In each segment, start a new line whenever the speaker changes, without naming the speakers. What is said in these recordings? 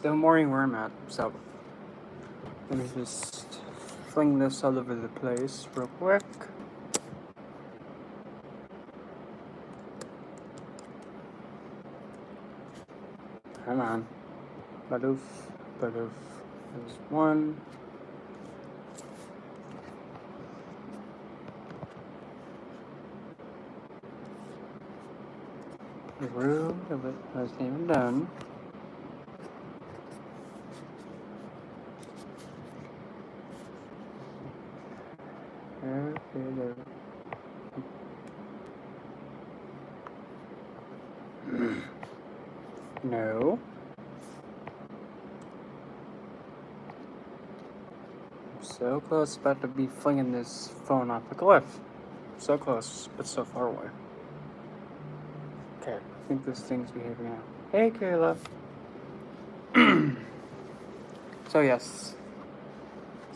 still morning where I'm at, so let me just fling this all over the place real quick. Come on. Badoof. There's one. The room of it hasn't even done. No. I'm so close, about to be flinging this phone off a cliff. So close, but so far away. Okay, I think this thing's behaving now. Hey, Kayla. So yes,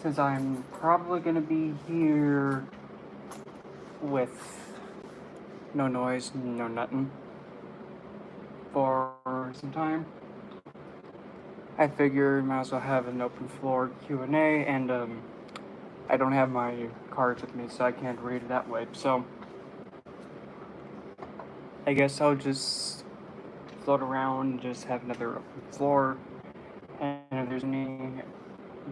since I'm probably gonna be here with no noise, no nothing for some time, I figured might as well have an open floor Q&A, and I don't have my cards with me, so I can't read it that way. So I guess I'll just float around and just have another open floor. And if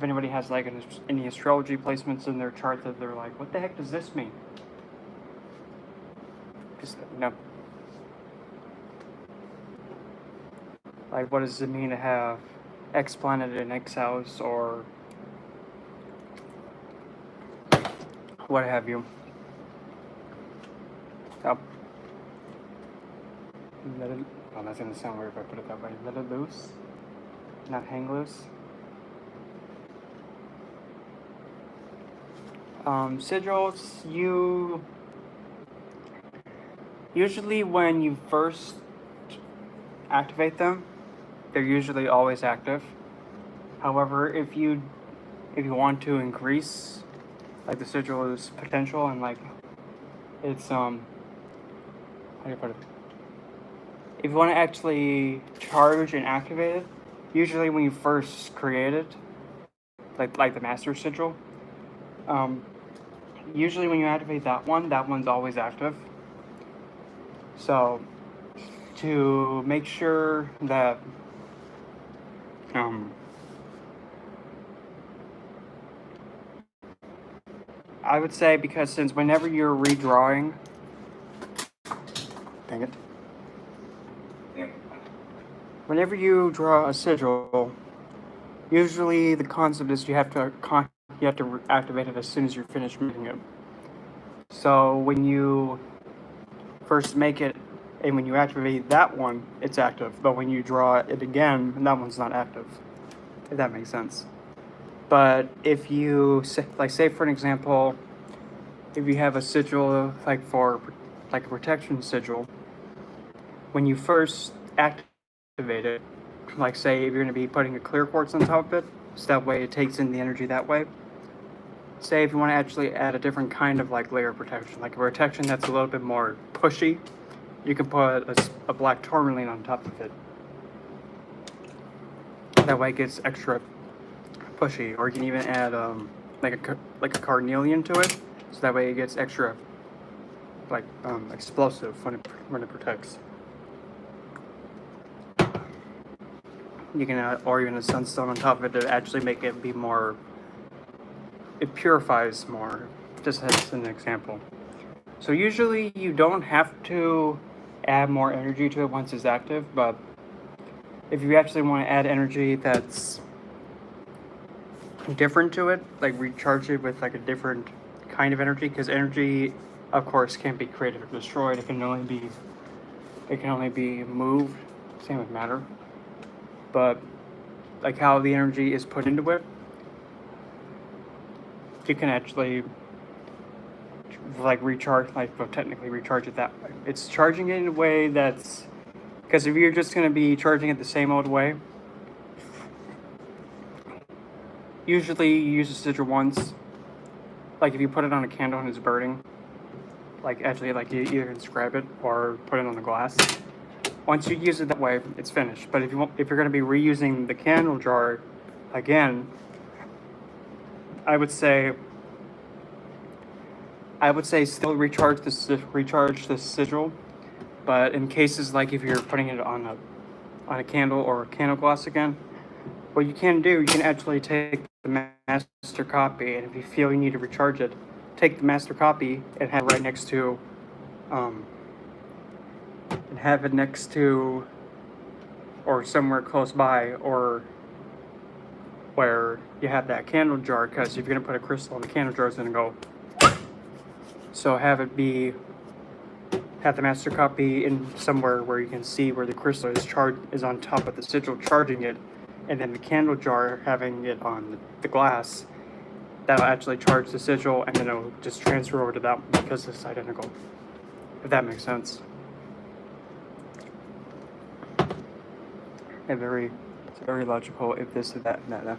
anybody has like any astrology placements in their chart that they're like, what the heck does this mean? Just let me know. Like, what does it mean to have X planet in X house, or what have you? So, that's gonna sound weird if I put it that way. Let it loose, not hang loose. Sigils, usually when you first activate them, they're usually always active. However, if you want to increase like the sigil's potential and like it's how do you put it? If you want to actually charge and activate it, usually when you first create it, like the master sigil, usually when you activate that one's always active. So to make sure that I would say, because since whenever you're redrawing, dang it, whenever you draw a sigil, usually the concept is you have to activate it as soon as you're finished making it. So when you first make it and when you activate that one, it's active. But when you draw it again, that one's not active. If that makes sense. But if you say for an example, if you have a sigil like a protection sigil, when you first activate it, like say if you're going to be putting a clear quartz on top of it, so that way it takes in the energy that way. Say if you want to actually add a different kind of like layer of protection, like a protection that's a little bit more pushy, you can put a black tourmaline on top of it. That way it gets extra pushy. Or you can even add like a carnelian to it, so that way it gets extra like explosive when it protects. You can add, or even a sunstone on top of it to actually make it be more. It purifies more. Just as an example. So usually you don't have to add more energy to it once it's active, but if you actually want to add energy that's different to it, like recharge it with like a different kind of energy, because energy, of course, can't be created or destroyed. It can only be moved. Same with matter. But like how the energy is put into it, you can actually like technically recharge it that way. It's charging it in a way that's, because if you're just going to be charging it the same old way, usually you use a sigil once. Like if you put it on a candle and it's burning, like actually like you either inscribe it or put it on the glass. Once you use it that way, it's finished. But if you're going to be reusing the candle jar again, I would say still recharge the sigil. But in cases like if you're putting it on a candle or a candle gloss again, what you can do, you can actually take the master copy, and if you feel you need to recharge it, take the master copy and have it right next to, or somewhere close by, or where you have that candle jar, because if you're going to put a crystal in the candle jar, it's going to go. So have the master copy in somewhere where you can see where the crystal is on top of the sigil, charging it, and then the candle jar having it on the glass. That'll actually charge the sigil, and then it'll just transfer over to that one because it's identical. If that makes sense. It's very logical. If this, that, and that.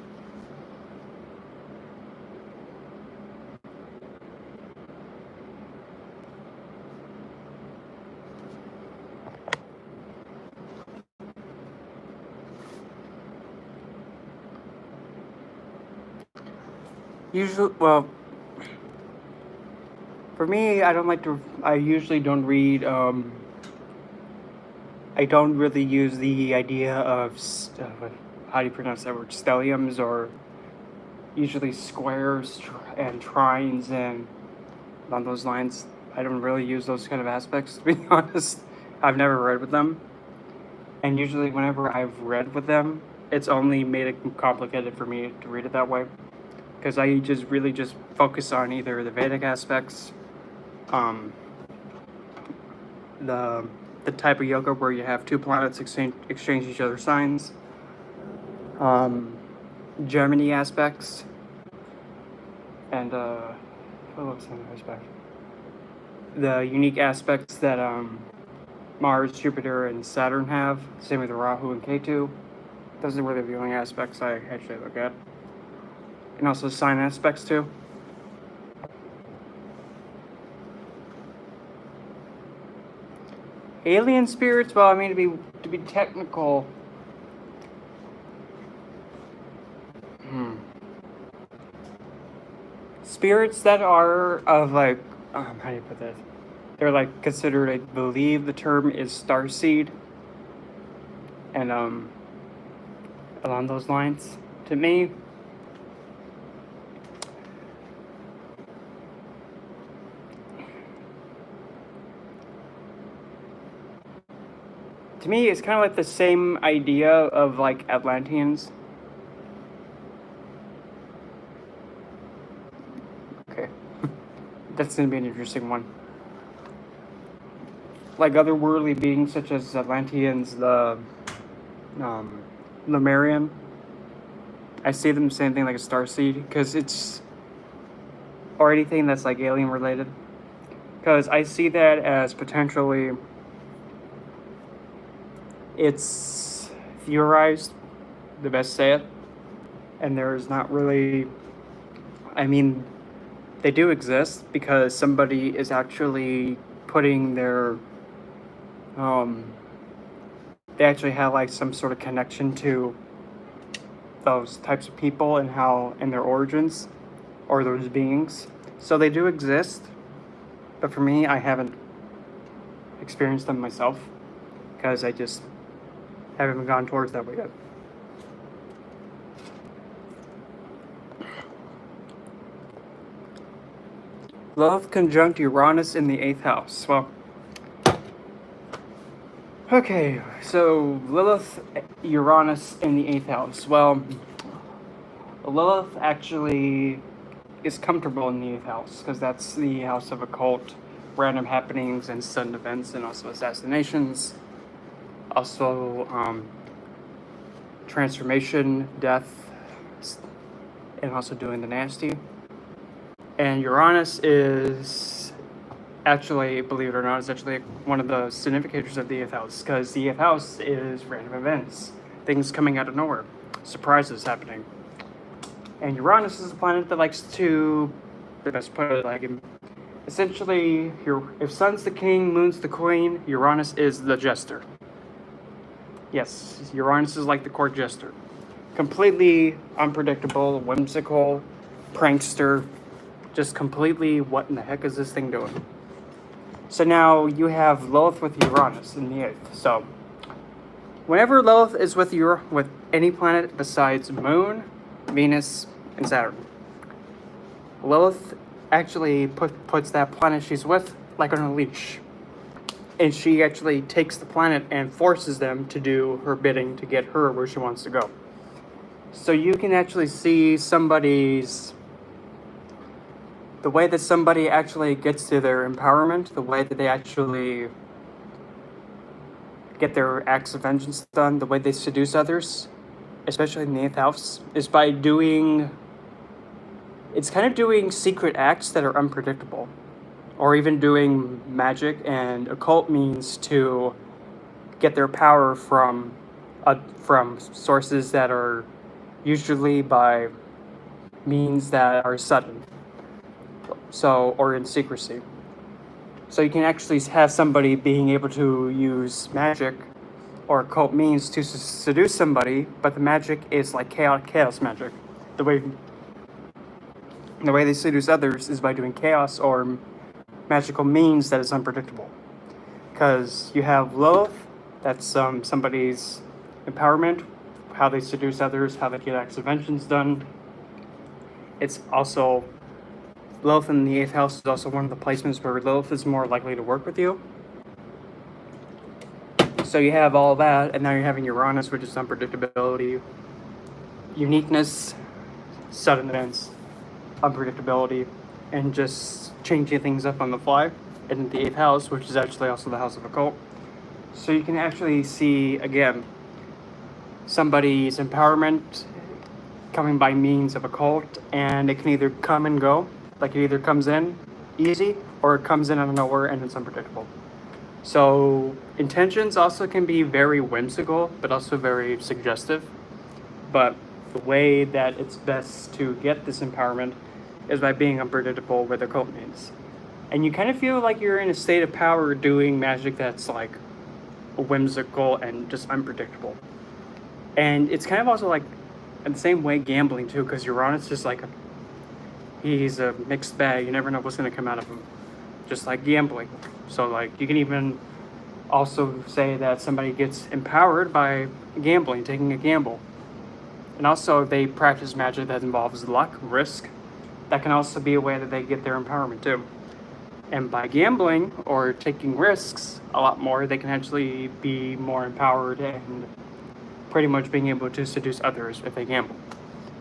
Usually, well, for me, I usually don't read, I don't really use the idea of, how do you pronounce that word, stelliums, or usually squares and trines and on those lines. I don't really use those kind of aspects, to be honest. I've never read with them. And usually whenever I've read with them, it's only made it complicated for me to read it that way. Because I really just focus on either the Vedic aspects, the type of yoga where you have two planets exchange each other's signs, Gemini aspects, and what was the aspect? The unique aspects that Mars, Jupiter, and Saturn have. Same with Rahu and Ketu. Those are really the only aspects I actually look at. And also sign aspects too. Alien spirits, well, I mean, to be technical, spirits that are of like, how do you put this? They're like considered, I believe the term is starseed, and along those lines, to me. To me, it's kind of like the same idea of like Atlanteans. Okay. That's going to be an interesting one. Like otherworldly beings such as Atlanteans, the Lemurian. I see them the same thing like a starseed, because it's, or anything that's like alien related. Because I see that as potentially, it's theorized, the best say it, and there's not really, I mean, they do exist because somebody is actually putting their, they actually have like some sort of connection to those types of people and their origins, or those beings. So they do exist, but for me, I haven't experienced them myself, because I just haven't gone towards that way yet. Lilith conjunct Uranus in the 8th house. Well, okay, so Lilith, Uranus in the 8th house. Well, Lilith actually is comfortable in the 8th house, because that's the house of occult, random happenings, and sudden events, and also assassinations. Also, transformation, death, and also doing the nasty. And Uranus is actually, believe it or not, is actually one of the significators of the 8th house, because the 8th house is random events, things coming out of nowhere, surprises happening. And Uranus is a planet that likes to, let's put it like, essentially, if Sun's the king, Moon's the queen, Uranus is the jester. Yes, Uranus is like the court jester. Completely unpredictable, whimsical, prankster, just completely what in the heck is this thing doing? So now you have Lilith with Uranus in the 8th. So whenever Lilith is with any planet besides Moon, Venus, and Saturn, Lilith actually puts that planet she's with like on a leash. And she actually takes the planet and forces them to do her bidding to get her where she wants to go. So you can actually see the way that somebody actually gets to their empowerment, the way that they actually get their acts of vengeance done, the way they seduce others, especially in the 8th house, is by doing secret acts that are unpredictable, or even doing magic and occult means to get their power from sources that are usually by means that are sudden, or in secrecy. So you can actually have somebody being able to use magic or occult means to seduce somebody, but the magic is like chaos magic. The way they seduce others is by doing chaos or magical means that is unpredictable. Because you have Lilith, that's somebody's empowerment, how they seduce others, how they get acts of vengeance done. It's also, Lilith in the 8th house is also one of the placements where Lilith is more likely to work with you. So you have all that, and now you're having Uranus, which is unpredictability, uniqueness, sudden events, unpredictability, and just changing things up on the fly. And the 8th house, which is actually also the house of occult. So you can actually see, again, somebody's empowerment coming by means of occult, and it can either come and go. Like it either comes in easy or it comes in out of nowhere and it's unpredictable. So intentions also can be very whimsical, but also very suggestive. But the way that it's best to get this empowerment is by being unpredictable with occult means. And you kind of feel like you're in a state of power doing magic that's like whimsical and just unpredictable. And it's kind of also like in the same way gambling too, because Uranus is like he's a mixed bag. You never know what's going to come out of him. Just like gambling. So like you can even also say that somebody gets empowered by gambling, taking a gamble. And also if they practice magic that involves luck, risk, that can also be a way that they get their empowerment too. And by gambling or taking risks a lot more, they can actually be more empowered and pretty much being able to seduce others if they gamble.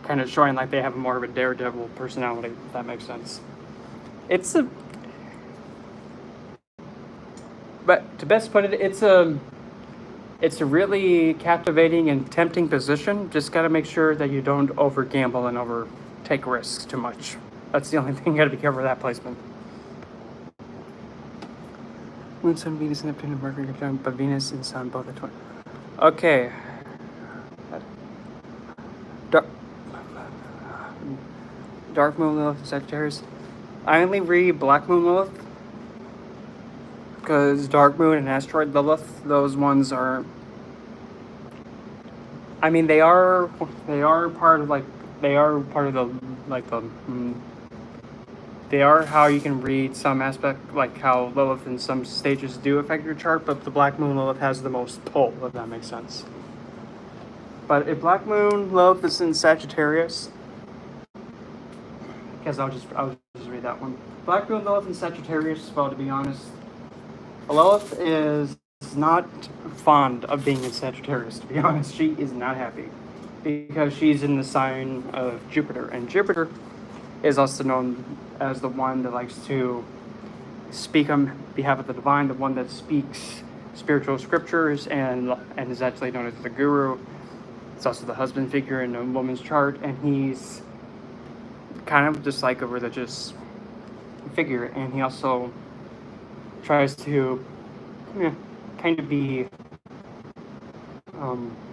Kind of showing like they have more of a daredevil personality, if that makes sense. But to best put it, it's a really captivating and tempting position. Just gotta make sure that you don't over gamble and over take risks too much. That's the only thing you gotta be careful with that placement. Moon, Sun, Venus, and Neptune, and Mercury, but Venus and Sun both at 20. Okay. Dark Moon Lilith and Sagittarius. I only read Black Moon Lilith because Dark Moon and Asteroid Lilith, those ones are. I mean, they are part of they are how you can read some aspect, like how Lilith in some stages do affect your chart, but the Black Moon Lilith has the most pull, if that makes sense. But if Black Moon Lilith is in Sagittarius, because I'll just read that one. Black Moon Lilith in Sagittarius, well, to be honest, Lilith is not fond of being in Sagittarius, to be honest. She is not happy because she's in the sign of Jupiter, and Jupiter is also known as the one that likes to speak on behalf of the divine, the one that speaks spiritual scriptures and is actually known as the guru. It's also the husband figure in a woman's chart, and he's kind of just like a religious figure, and he also tries to kind of be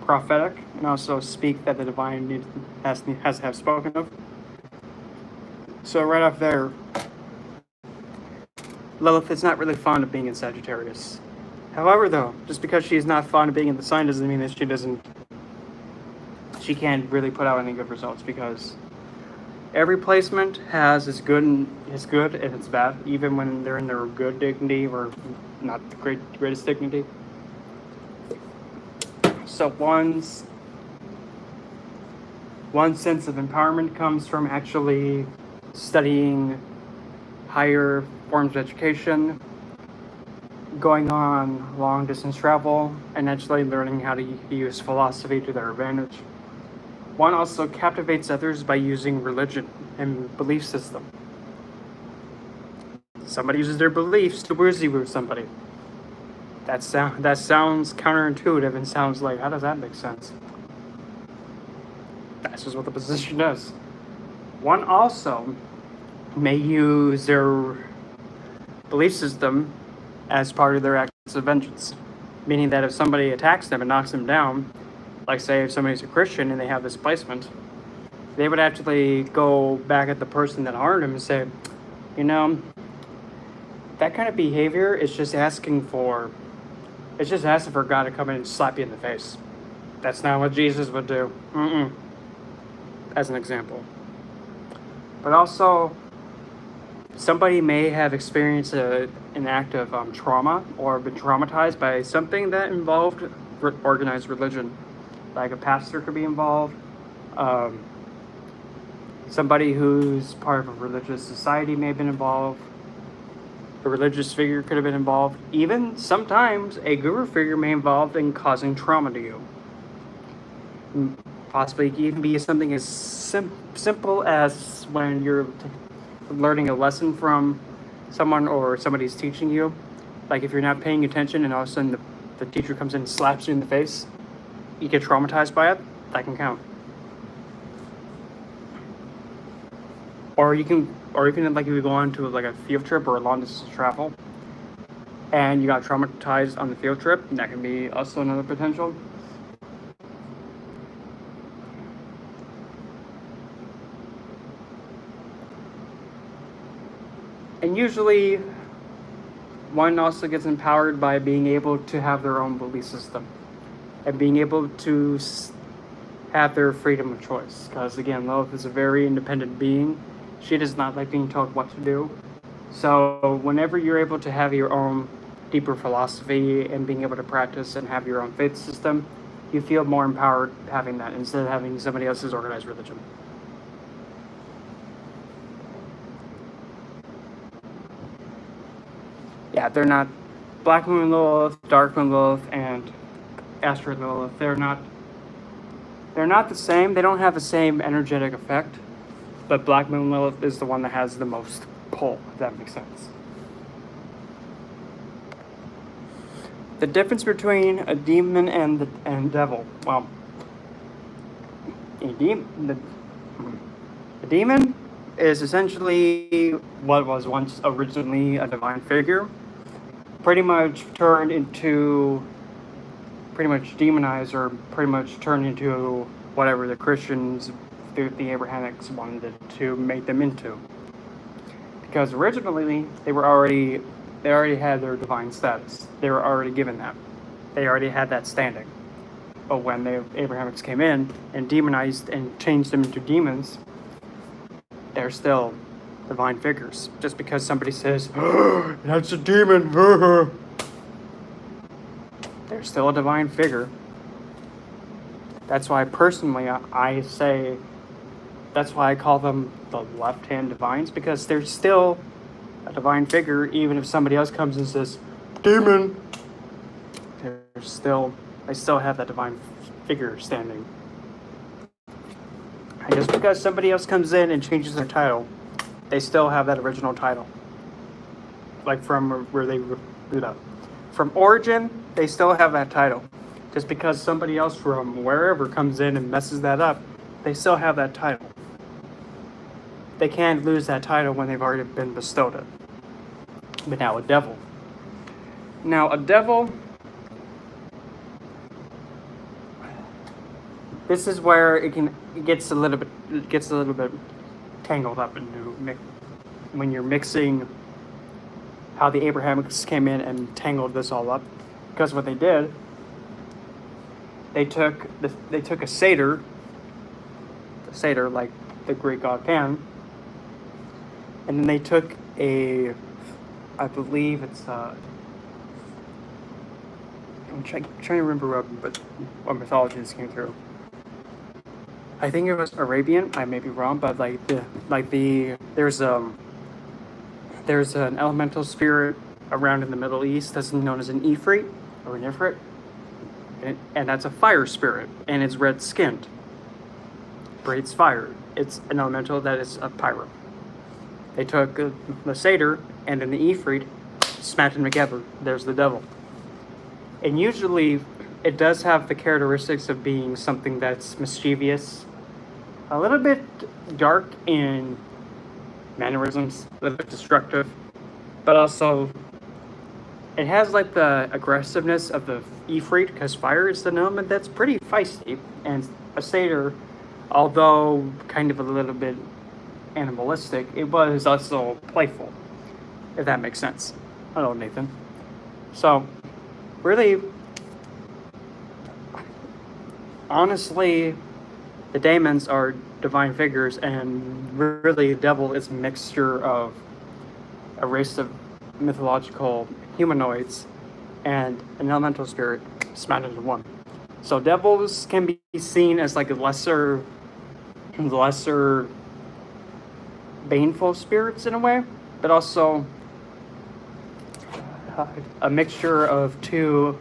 prophetic and also speak that the divine has to have spoken of. So right off there, Lilith is not really fond of being in Sagittarius. However, though, just because she's not fond of being in the sign doesn't mean that she can't really put out any good results, because every placement has its good and its bad, even when they're in their good dignity or not the greatest dignity. So one sense of empowerment comes from actually studying higher forms of education, going on long distance travel, and actually learning how to use philosophy to their advantage. One also captivates others by using religion and belief system. Somebody uses their beliefs to woo somebody. That sounds counterintuitive and sounds like, how does that make sense? That's just what the position does. One also may use their belief system as part of their acts of vengeance, meaning that if somebody attacks them and knocks them down, like say if somebody's a Christian and they have this placement, they would actually go back at the person that harmed them and say, you know, that kind of behavior is just asking for God to come in and slap you in the face. That's not what Jesus would do. As an example. But also, somebody may have experienced an act of trauma or been traumatized by something that involved organized religion. Like a pastor could be involved. Somebody who's part of a religious society may have been involved. A religious figure could have been involved. Even sometimes a guru figure may be involved in causing trauma to you. Possibly it can even be something as simple as when you're learning a lesson from someone or somebody's teaching you. Like if you're not paying attention and all of a sudden the teacher comes in and slaps you in the face, you get traumatized by it, that can count. Or you can like if you go on to like a field trip or a long distance travel and you got traumatized on the field trip, that can be also another potential. And usually, one also gets empowered by being able to have their own belief system and being able to have their freedom of choice. Because again, Lilith is a very independent being. She does not like being told what to do. So whenever you're able to have your own deeper philosophy and being able to practice and have your own faith system, you feel more empowered having that instead of having somebody else's organized religion. Yeah, they're not Black Moon Lilith, Dark Moon Lilith, and Asteroid Lilith. They're not the same. They don't have the same energetic effect. But Black Moon Lilith is the one that has the most pull, if that makes sense. The difference between a demon and devil. Well, a demon is essentially what was once originally a divine figure, pretty much demonized or pretty much turned into whatever the Christians, the Abrahamics, wanted to make them into. Because originally they already had their divine status. They were already given that. They already had that standing. But when the Abrahamics came in and demonized and changed them into demons, they're still divine figures. Just because somebody says, oh, that's a demon, they're still a divine figure. That's why personally I say, that's why I call them the left-hand divines, because they're still a divine figure, even if somebody else comes and says, demon, they still have that divine figure standing. And just because somebody else comes in and changes their title, they still have that original title. Like from where they root up. From origin, they still have that title. Just because somebody else from wherever comes in and messes that up, they still have that title. They can't lose that title when they've already been bestowed it. But now a devil. This is where it gets a little bit tangled up into when you're mixing how the Abrahamics came in and tangled this all up. Because what they did, they took a satyr like the Greek god Pan, and then they took I believe it's I'm trying to remember what mythology this came through. I think it was Arabian. I may be wrong, but there's an elemental spirit around in the Middle East that's known as an Ifrit or an Ifrit, and that's a fire spirit, and it's red skinned, breathes fire. It's an elemental that is a pyro. They took the satyr and then the Ifrit, smashed them together. There's the devil. And usually it does have the characteristics of being something that's mischievous, a little bit dark in mannerisms, a little bit destructive, but also it has like the aggressiveness of the Ifrit, because fire is an element that's pretty feisty, and a satyr, although kind of a little bit animalistic, it was also playful, if that makes sense. Hello, Nathan. So, really, honestly, the daemons are divine figures, and really the devil is a mixture of a race of mythological humanoids and an elemental spirit smashed into one. So devils can be seen as like lesser baneful spirits in a way, but also a mixture of two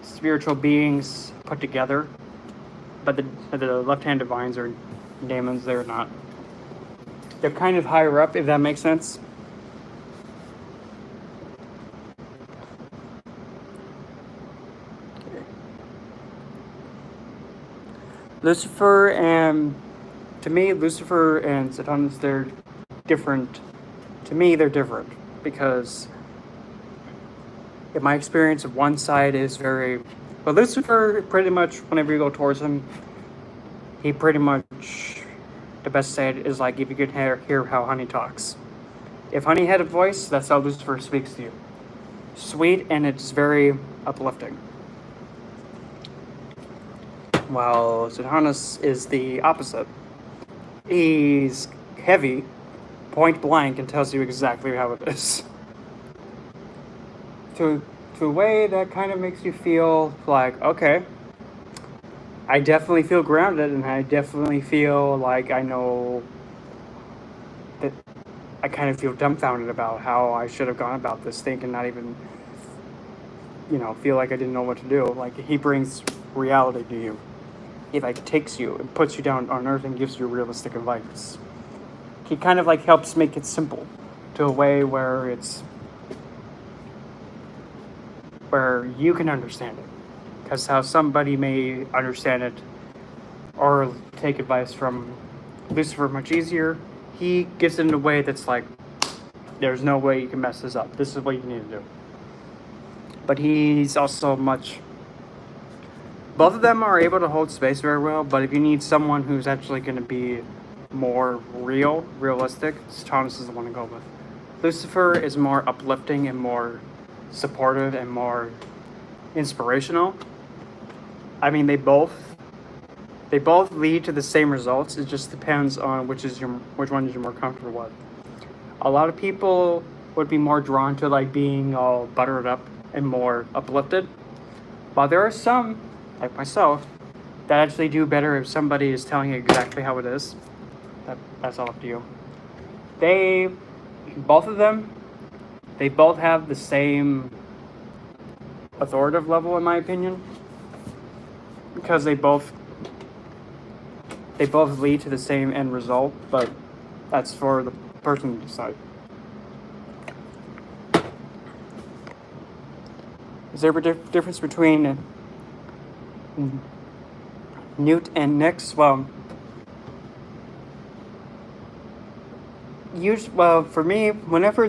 spiritual beings put together. But the left-hand divines or daemons, they're not. They're kind of higher up, if that makes sense. Lucifer and Satanas, they're different. To me, they're different because in my experience, one side is but Lucifer, pretty much, whenever you go towards him, he pretty much, the best side is like if you could hear how honey talks. If honey had a voice, that's how Lucifer speaks to you. Sweet, and it's very uplifting. While Satanas is the opposite. He's heavy, point blank, and tells you exactly how it is. To a way that kind of makes you feel like, okay, I definitely feel grounded, and I definitely feel like I know that I kind of feel dumbfounded about how I should have gone about this thing and not even, feel like I didn't know what to do. Like, he brings reality to you. He takes you and puts you down on earth and gives you realistic advice. He kind of helps make it simple to a way where you can understand it. Because how somebody may understand it or take advice from Lucifer much easier, he gives it in a way that's like, there's no way you can mess this up. This is what you need to do. But he's also both of them are able to hold space very well, but if you need someone who's actually going to be more realistic, Thomas is the one to go with. Lucifer is more uplifting and more supportive and more inspirational. I mean, they both lead to the same results. It just depends on which one you're more comfortable with. A lot of people would be more drawn to being all buttered up and more uplifted, while there are some, like myself, that actually do better if somebody is telling you exactly how it is. That's all up to you. Both have the same authoritative level, in my opinion, because they both lead to the same end result, but that's for the person to decide. Is there a difference between Newt and Nyx? Well, for me, whenever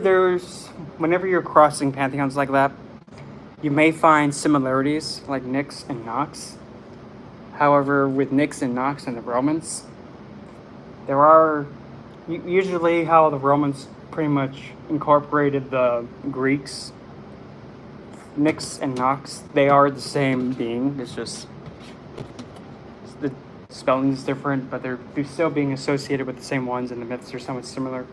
you're crossing pantheons like that, you may find similarities like Nyx and Nox. However, with Nyx and Nox and the Romans, there are usually how the Romans pretty much incorporated the Greeks Nyx and Nox, they are the same being. It's just the spelling is different, but they're still being associated with the same ones, and the myths are somewhat similar.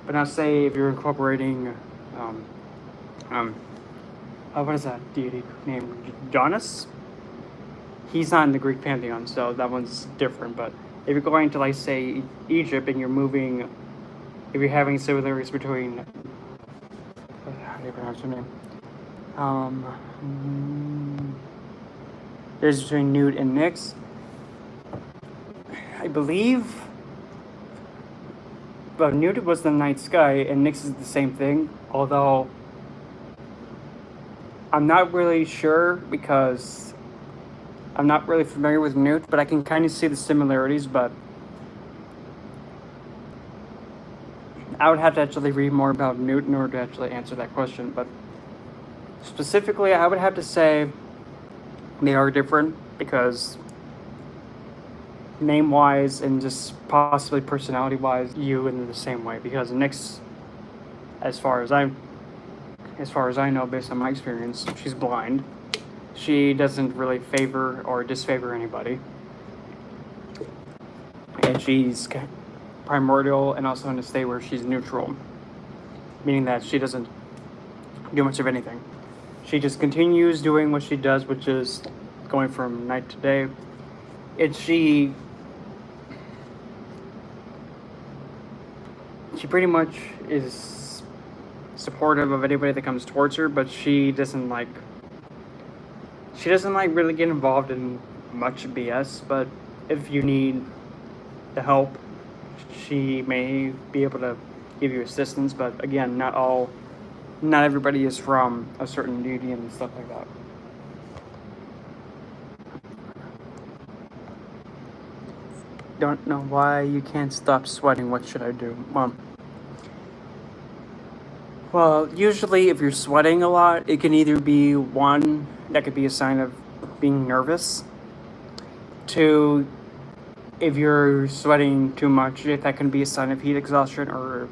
But now, say if you're incorporating, what is that deity name? Janus? He's not in the Greek pantheon, so that one's different. But if you're going to, like, say, Egypt, and you're moving, if you're having similarities between, how do you pronounce her name? There's between Newt and Nyx. I believe. But Newt was the night sky, and Nyx is the same thing. Although I'm not really sure because I'm not really familiar with Newt, but I can kind of see the similarities. But I would have to actually read more about Newt in order to actually answer that question. But specifically, I would have to say they are different because name-wise and just possibly personality-wise, you in the same way. Because Nyx, as far as I know, based on my experience, she's blind. She doesn't really favor or disfavor anybody, and she's primordial and also in a state where she's neutral, meaning that she doesn't do much of anything. She just continues doing what she does, which is going from night to day. And she pretty much is supportive of anybody that comes towards her, but she doesn't like really get involved in much BS. But if you need the help, she may be able to give you assistance. But again, not everybody is from a certain deity and stuff like that. Don't know why you can't stop sweating. What should I do? Well, usually if you're sweating a lot, it can either be one, that could be a sign of being nervous. Two, if you're sweating too much, that can be a sign of heat exhaustion or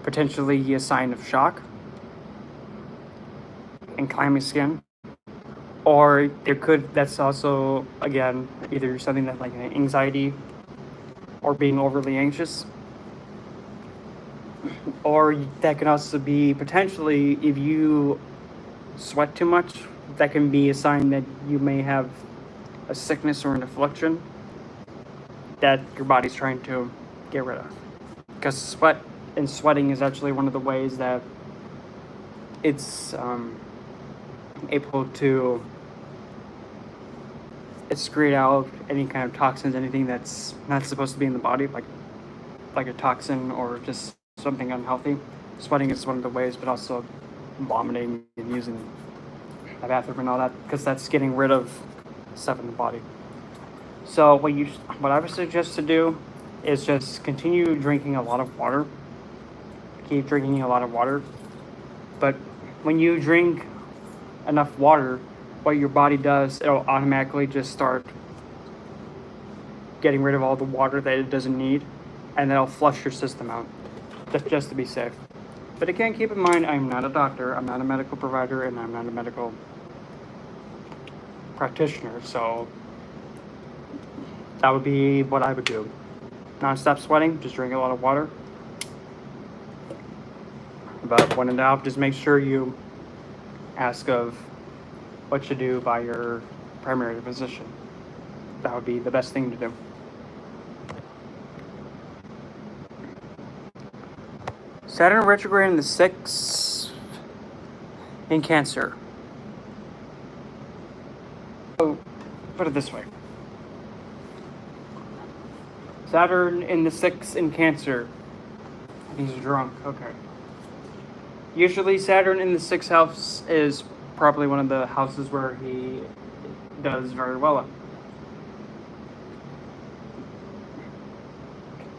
potentially a sign of shock and clammy skin. Or that's also, again, either something that like anxiety or being overly anxious. Or that can also be potentially, if you sweat too much, that can be a sign that you may have a sickness or an affliction that your body's trying to get rid of. Because sweating is actually one of the ways that it's able to excrete out any kind of toxins, anything that's not supposed to be in the body, like a toxin or just something unhealthy. Sweating is one of the ways, but also vomiting and using the bathroom and all that, because that's getting rid of stuff in the body. So what I would suggest to do is just continue drinking a lot of water. Keep drinking a lot of water. But when you drink enough water, what your body does, it'll automatically just start getting rid of all the water that it doesn't need, and that'll flush your system out, just to be safe. But again, keep in mind, I'm not a doctor, I'm not a medical provider, and I'm not a medical practitioner, so that would be what I would do. Non-stop sweating, just drink a lot of water. But when in doubt, just make sure you ask of what you do by your primary physician. That would be the best thing to do. Saturn retrograde in the 6th in Cancer. So, put it this way. Saturn in the 6th in Cancer. He's drunk, okay. Usually Saturn in the 6th house is probably one of the houses where he does very well in.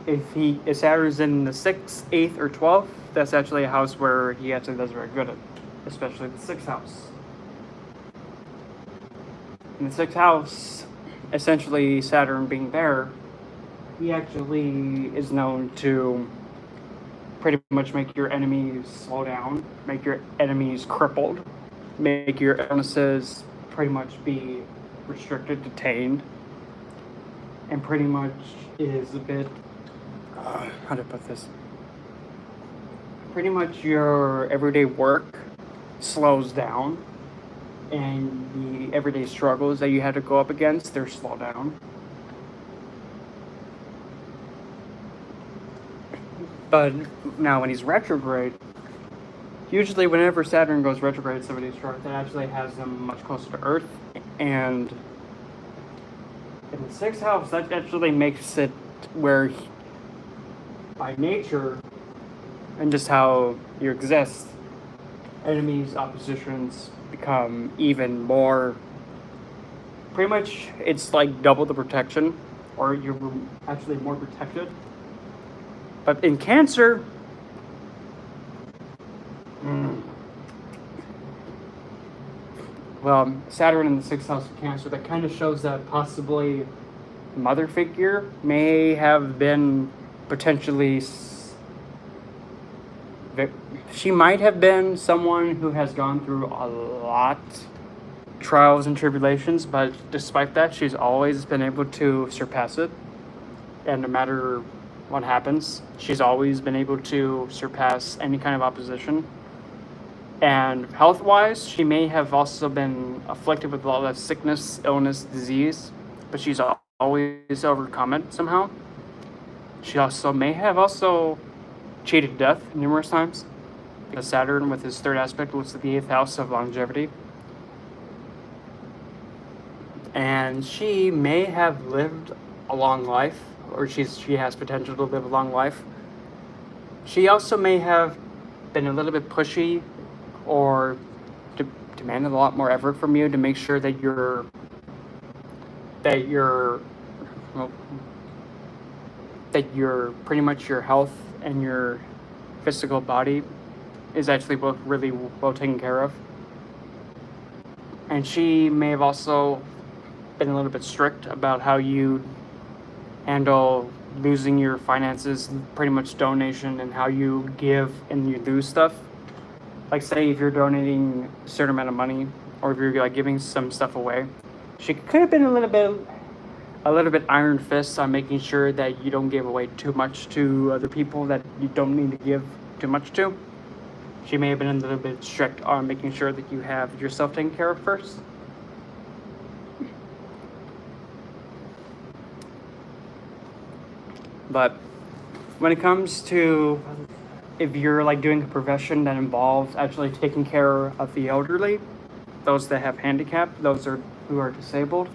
If Saturn's in the 6th, 8th, or 12th, that's actually a house where he actually does very good at, especially the 6th house. In the 6th house, essentially Saturn being there, he actually is known to pretty much make your enemies slow down, make your enemies crippled, make your illnesses pretty much be restricted, detained, and pretty much is a bit, how to put this? Pretty much your everyday work slows down, and the everyday struggles that you had to go up against, they're slow down. But now when he's retrograde, usually whenever Saturn goes retrograde, somebody's chart, that actually has them much closer to Earth. And in the sixth house, that actually makes it where by nature and just how you exist, enemies, oppositions become even more, pretty much it's like double the protection, or you're actually more protected. But in Cancer, well, Saturn in the sixth house of Cancer, that kind of shows that possibly mother figure may have been potentially, she might have been someone who has gone through a lot trials and tribulations, but despite that, she's always been able to surpass it. And no matter what happens, she's always been able to surpass any kind of opposition. And health-wise, she may have also been afflicted with a lot of sickness, illness, disease, but she's always overcome it somehow. She also may have also cheated death numerous times, because Saturn, with his third aspect, looks at the eighth house of longevity. And she may have lived a long life, or she has potential to live a long life. She also may have been a little bit pushy, or demanded a lot more effort from you to make sure that you're pretty much your health and your physical body is actually both really well taken care of. And she may have also been a little bit strict about how you handle losing your finances, pretty much donation, and how you give and you lose stuff. Like, say if you're donating a certain amount of money, or if you're like giving some stuff away, she could have been a little bit iron fist on making sure that you don't give away too much to other people that you don't need to give too much to. She may have been a little bit strict on making sure that you have yourself taken care of first. But when it comes to if you're like doing a profession that involves actually taking care of the elderly, those that have handicap, those who are disabled,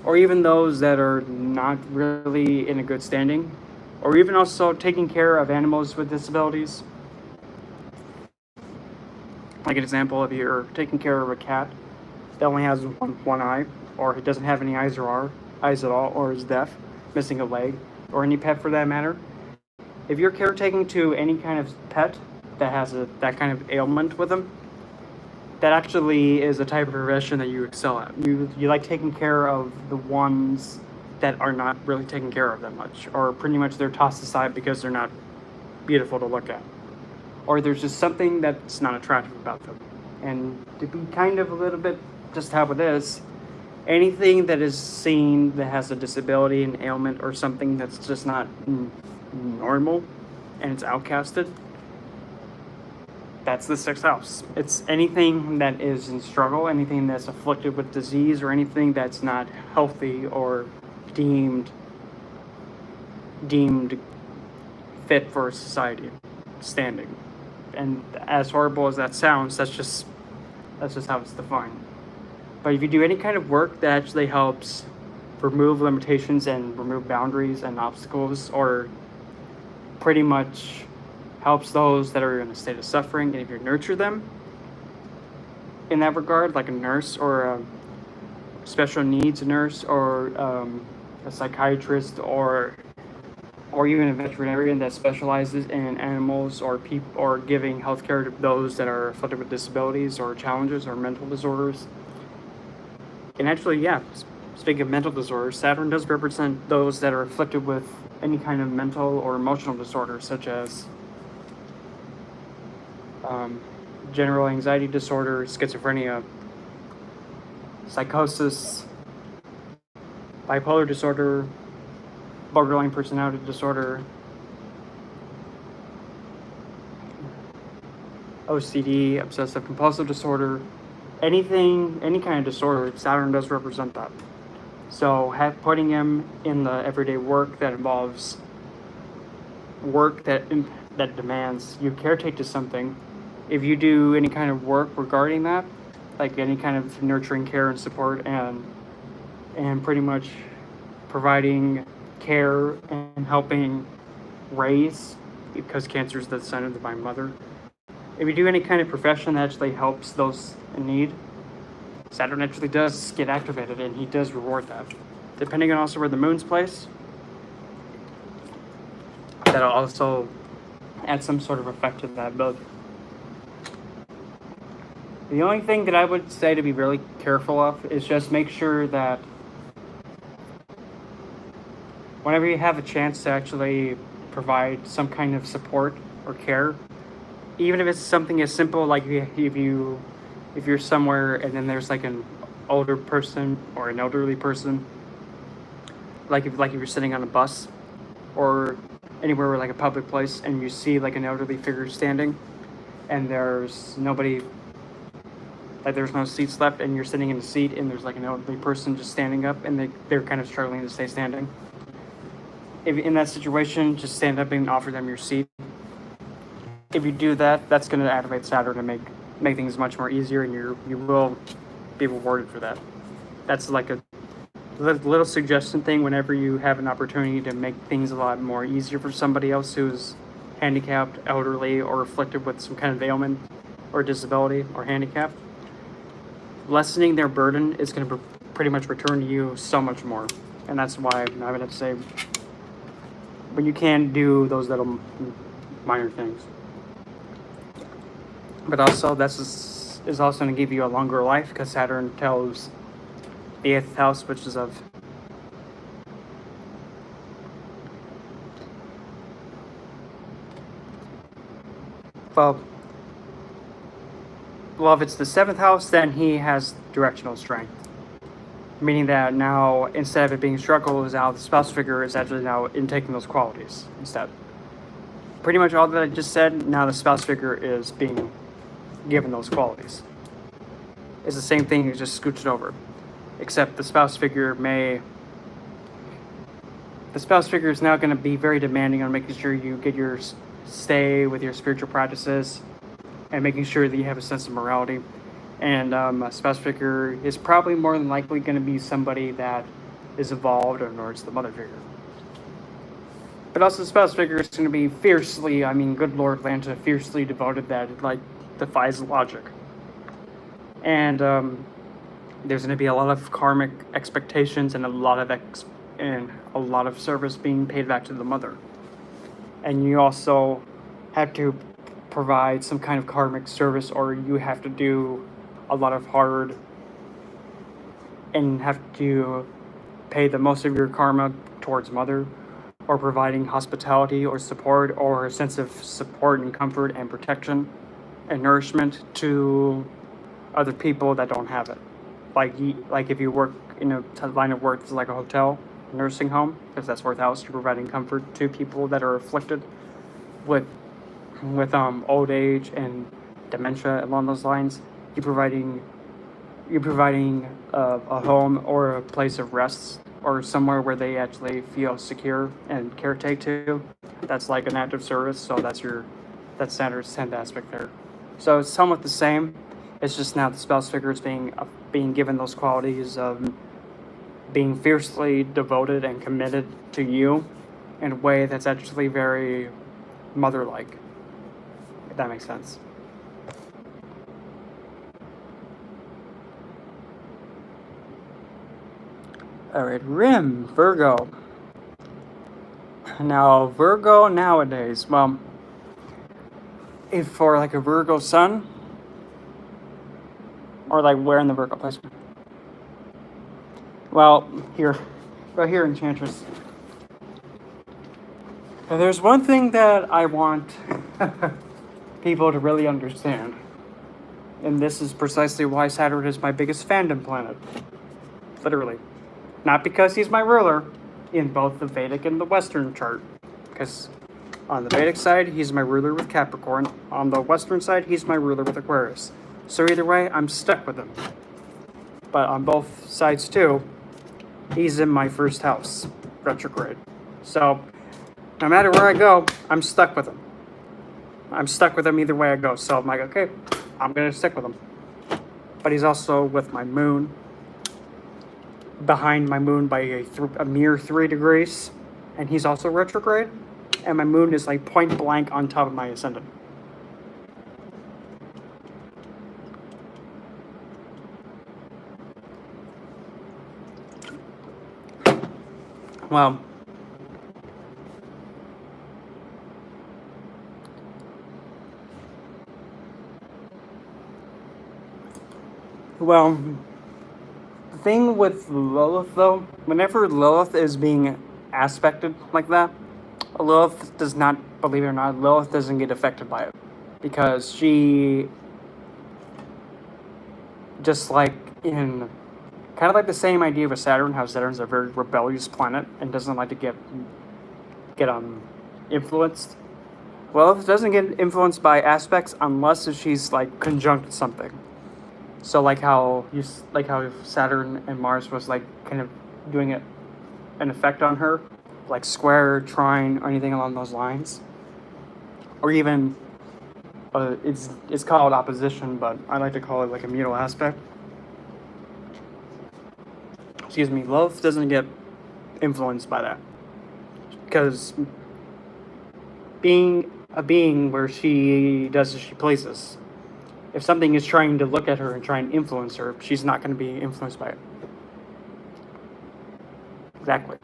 or even those that are not really in a good standing, or even also taking care of animals with disabilities. Like an example, if you're taking care of a cat that only has one eye, or it doesn't have any eyes at all, or is deaf, missing a leg, or any pet for that matter. If you're caretaking to any kind of pet that has that kind of ailment with them, that actually is a type of profession that you excel at. You like taking care of the ones that are not really taken care of that much, or pretty much they're tossed aside because they're not beautiful to look at, or there's just something that's not attractive about them. And to be kind of a little bit just how it is, anything that is seen that has a disability, an ailment, or something that's just not normal and it's outcasted, that's the sixth house. It's anything that is in struggle, anything that's afflicted with disease, or anything that's not healthy or deemed fit for society standing. And as horrible as that sounds, that's just how it's defined. But if you do any kind of work that actually helps remove limitations and remove boundaries and obstacles, or pretty much helps those that are in a state of suffering, and if you nurture them in that regard, like a nurse or a special needs nurse, or a psychiatrist, or even a veterinarian that specializes in animals or people, or giving healthcare to those that are afflicted with disabilities or challenges or mental disorders. And actually, yeah, speaking of mental disorders, Saturn does represent those that are afflicted with any kind of mental or emotional disorder, such as general anxiety disorder, schizophrenia, psychosis, bipolar disorder, borderline personality disorder, OCD, obsessive compulsive disorder, any kind of disorder, Saturn does represent that. So putting him in the everyday work that involves work that demands you caretake to something. If you do any kind of work regarding that, like any kind of nurturing care and support and pretty much providing care and helping raise, because cancer is the sign of the divine mother. If you do any kind of profession that actually helps those in need, Saturn actually does get activated, and he does reward that. Depending on also where the moon's placed, that'll also add some sort of effect to that build. The only thing that I would say to be really careful of is just make sure that whenever you have a chance to actually provide some kind of support or care, even if it's something as simple like if you're somewhere and then there's like an older person or an elderly person, like if you're sitting on a bus or anywhere like a public place and you see like an elderly figure standing and there's nobody, like there's no seats left and you're sitting in a seat and there's like an elderly person just standing up and they're kind of struggling to stay standing. If in that situation, just stand up and offer them your seat. If you do that, that's going to activate Saturn to make things much more easier, and you will be rewarded for that. That's like a little suggestion thing whenever you have an opportunity to make things a lot more easier for somebody else who's handicapped, elderly, or afflicted with some kind of ailment or disability or handicap. Lessening their burden is going to pretty much return to you so much more. And that's why I would have to say, but you can do those little minor things. But also, this is also going to give you a longer life, because Saturn tells the 8th house, which is of well, if it's the 7th house, then he has directional strength. Meaning that now, instead of it being struggle, is now the spouse figure is actually now intaking those qualities instead. Pretty much all that I just said, now the spouse figure is being given those qualities. It's the same thing, you just scooch it over. Except the spouse figure is now going to be very demanding on making sure you get your stay with your spiritual practices and making sure that you have a sense of morality. And a spouse figure is probably more than likely going to be somebody that is evolved, or it's the mother figure. But also the spouse figure is going to be fiercely, good Lord Lanta, fiercely devoted, that it, like, defies logic. And there's going to be a lot of karmic expectations and a lot of service being paid back to the mother. And you also have to provide some kind of karmic service, or you have to do a lot of hard and have to pay the most of your karma towards mother, or providing hospitality or support or a sense of support and comfort and protection and nourishment to other people that don't have it. Like if you work in a line of work that's like a hotel, nursing home, because that's 4th house, you're providing comfort to people that are afflicted with old age and dementia along those lines. You're providing a home or a place of rest, or somewhere where they actually feel secure and caretake to. That's like an act of service. So that's Saturn's 10th aspect there. So it's somewhat the same. It's just now the spouse figure is being given those qualities of being fiercely devoted and committed to you in a way that's actually very mother-like, if that makes sense. Alright, Rim, Virgo. Now, Virgo nowadays, well, if for like a Virgo sun, or like where in the Virgo placement? Well, right here, Enchantress. Now, there's one thing that I want people to really understand. And this is precisely why Saturn is my biggest fandom planet. Literally. Not because he's my ruler in both the Vedic and the Western chart. Because on the Vedic side, he's my ruler with Capricorn. On the Western side, he's my ruler with Aquarius. So either way, I'm stuck with him. But on both sides too, he's in my first house, retrograde. So no matter where I go, I'm stuck with him. I'm stuck with him either way I go. So I'm like, okay, I'm going to stick with him. But he's also with my moon, behind my moon by a mere 3 degrees. And he's also retrograde. And my moon is like point blank on top of my ascendant. Well, the thing with Lilith, though, whenever Lilith is being aspected like that, Lilith does not, believe it or not, Lilith doesn't get affected by it. Because she, just like in, kind of like the same idea with Saturn, how Saturn's a very rebellious planet and doesn't like to get influenced. Lilith doesn't get influenced by aspects unless if she's like conjunct something. So like how Saturn and Mars was like kind of doing an effect on her, like square, trine, or anything along those lines, or even it's called opposition, but I like to call it like a mutual aspect. Excuse me, Lilith doesn't get influenced by that because being a being where she does as she pleases. If something is trying to look at her and try and influence her, she's not going to be influenced by it. Exactly.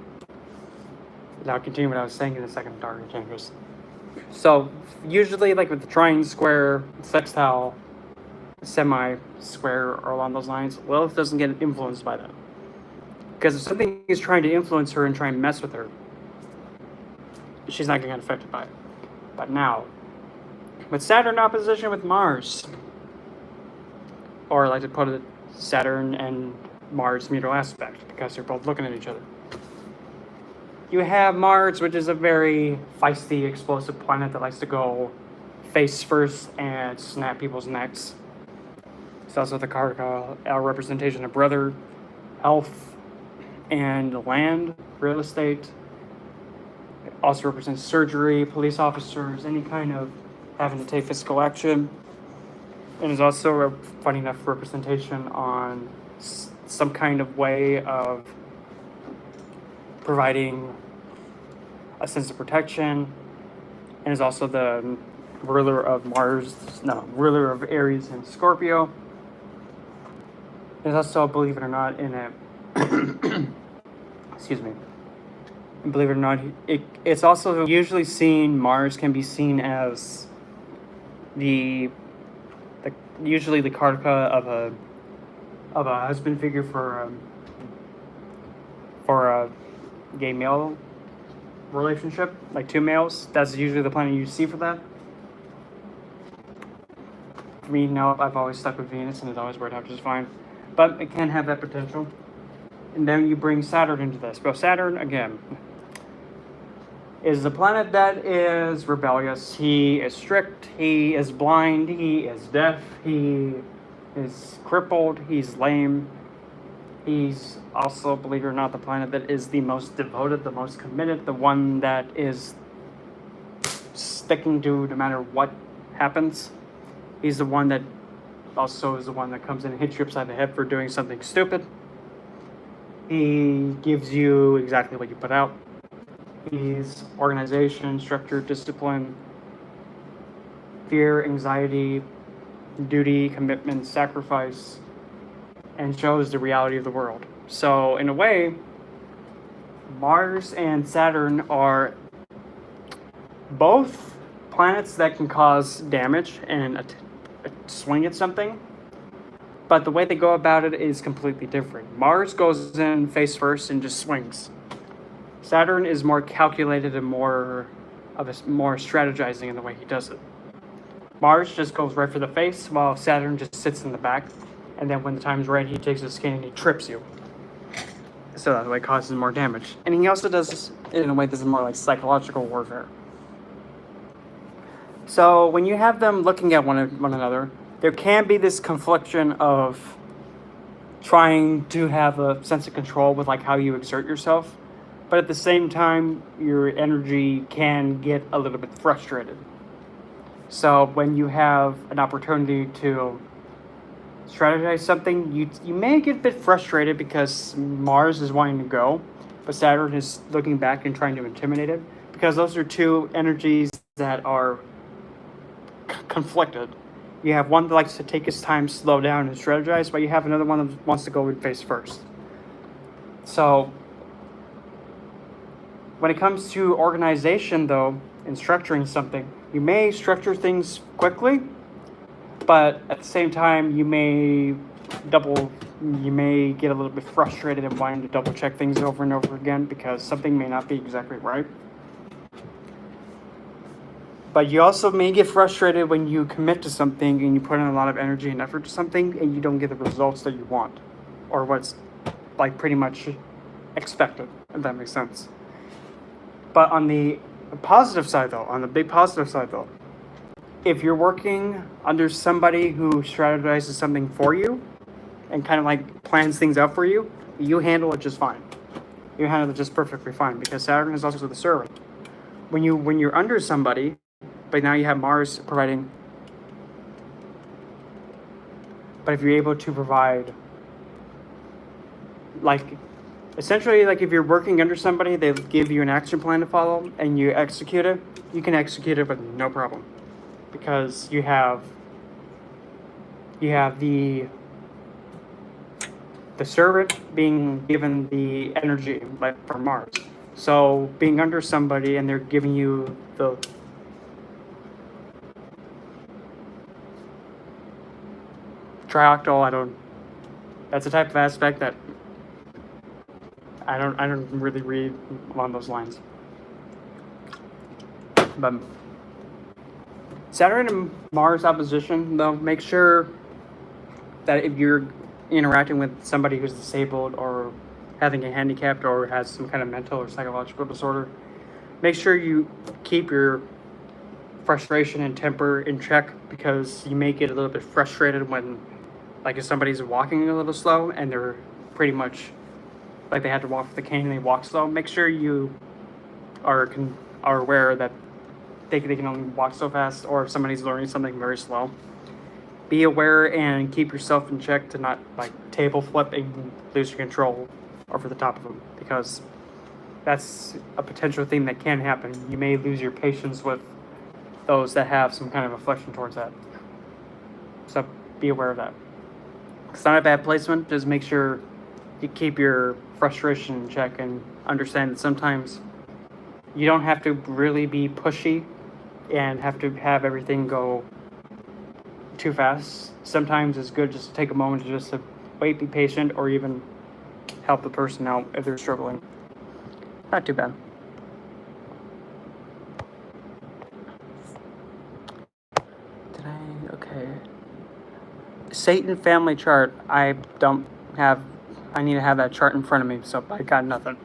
Now I'll continue what I was saying in a second, dark changes. So, usually, like with the trine, square, sextile, semi-square, or along those lines, Lilith doesn't get influenced by that. Because if something is trying to influence her and try and mess with her, she's not going to get affected by it. But now, with Saturn opposition with Mars, or I like to put it, Saturn and Mars mutual aspect, because they're both looking at each other. You have Mars, which is a very feisty, explosive planet that likes to go face first and snap people's necks. It's also the Karaka representation of brother, health, and land, real estate. It also represents surgery, police officers, any kind of having to take physical action. And is also a funny enough representation on some kind of way of providing a sense of protection, and is also the ruler of ruler of Aries and Scorpio. It's also, believe it or not, in a excuse me. And believe it or not, it's also usually seen, Mars can be seen as usually the karaka of a husband figure for a gay male relationship, like two males. That's usually the planet you see for that. For me, no, I've always stuck with Venus, and it's always worked out just fine. But it can have that potential. And then you bring Saturn into this. But Saturn, again, is the planet that is rebellious. He is strict, he is blind, he is deaf, he is crippled, he's lame. He's also, believe it or not, the planet that is the most devoted, the most committed, the one that is sticking to no matter what happens. He's the one that also is the one that comes in and hits you upside the head for doing something stupid. He gives you exactly what you put out. He's organization, structure, discipline, fear, anxiety, duty, commitment, sacrifice, and shows the reality of the world. So, in a way, Mars and Saturn are both planets that can cause damage and swing at something, but the way they go about it is completely different. Mars goes in face first and just swings. Saturn is more calculated and more strategizing in the way he does it. Mars just goes right for the face, while Saturn just sits in the back. And then when the time's right, he takes his skin and he trips you. So that way causes more damage. And he also does this in a way that's more like psychological warfare. So when you have them looking at one another, there can be this confliction of trying to have a sense of control with like how you exert yourself, but at the same time, your energy can get a little bit frustrated. So when you have an opportunity to strategize something, you may get a bit frustrated because Mars is wanting to go, but Saturn is looking back and trying to intimidate it, because those are two energies that are conflicted. You have one that likes to take his time, slow down, and strategize, but you have another one that wants to go in face first. So when it comes to organization, though, and structuring something, you may structure things quickly, but at the same time, you may get a little bit frustrated and wanting to double check things over and over again because something may not be exactly right. But you also may get frustrated when you commit to something and you put in a lot of energy and effort to something and you don't get the results that you want, or what's like pretty much expected, if that makes sense. But on the positive side though, on the big positive side though, if you're working under somebody who strategizes something for you and kind of like plans things out for you, you handle it just fine. You handle it just perfectly fine, because Saturn is also the servant. When you're under somebody, but now you have Mars providing. But if you're able to provide, like, essentially, like if you're working under somebody, they give you an action plan to follow and you execute it, you can execute it with no problem. Because you have the servant being given the energy, like from Mars. So being under somebody and they're giving you the trioctal, that's a type of aspect that I don't really read along those lines. But Saturn and Mars opposition, though, make sure that if you're interacting with somebody who's disabled or having a handicap or has some kind of mental or psychological disorder, make sure you keep your frustration and temper in check, because you may get a little bit frustrated when, like, if somebody's walking a little slow and they're pretty much like they had to walk with a cane and they walk slow. Make sure you are aware that they can only walk so fast, or if somebody's learning something very slow. Be aware and keep yourself in check to not like table flip and lose your control over the top of them, because that's a potential thing that can happen. You may lose your patience with those that have some kind of affliction towards that. So be aware of that. It's not a bad placement. Just make sure you keep your frustration in check and understand that sometimes you don't have to really be pushy and have to have everything go too fast. Sometimes it's good just to take a moment to just to wait, be patient, or even help the person out if they're struggling. Not too bad. Okay. Satan family chart. I need to have that chart in front of me, so I got nothing.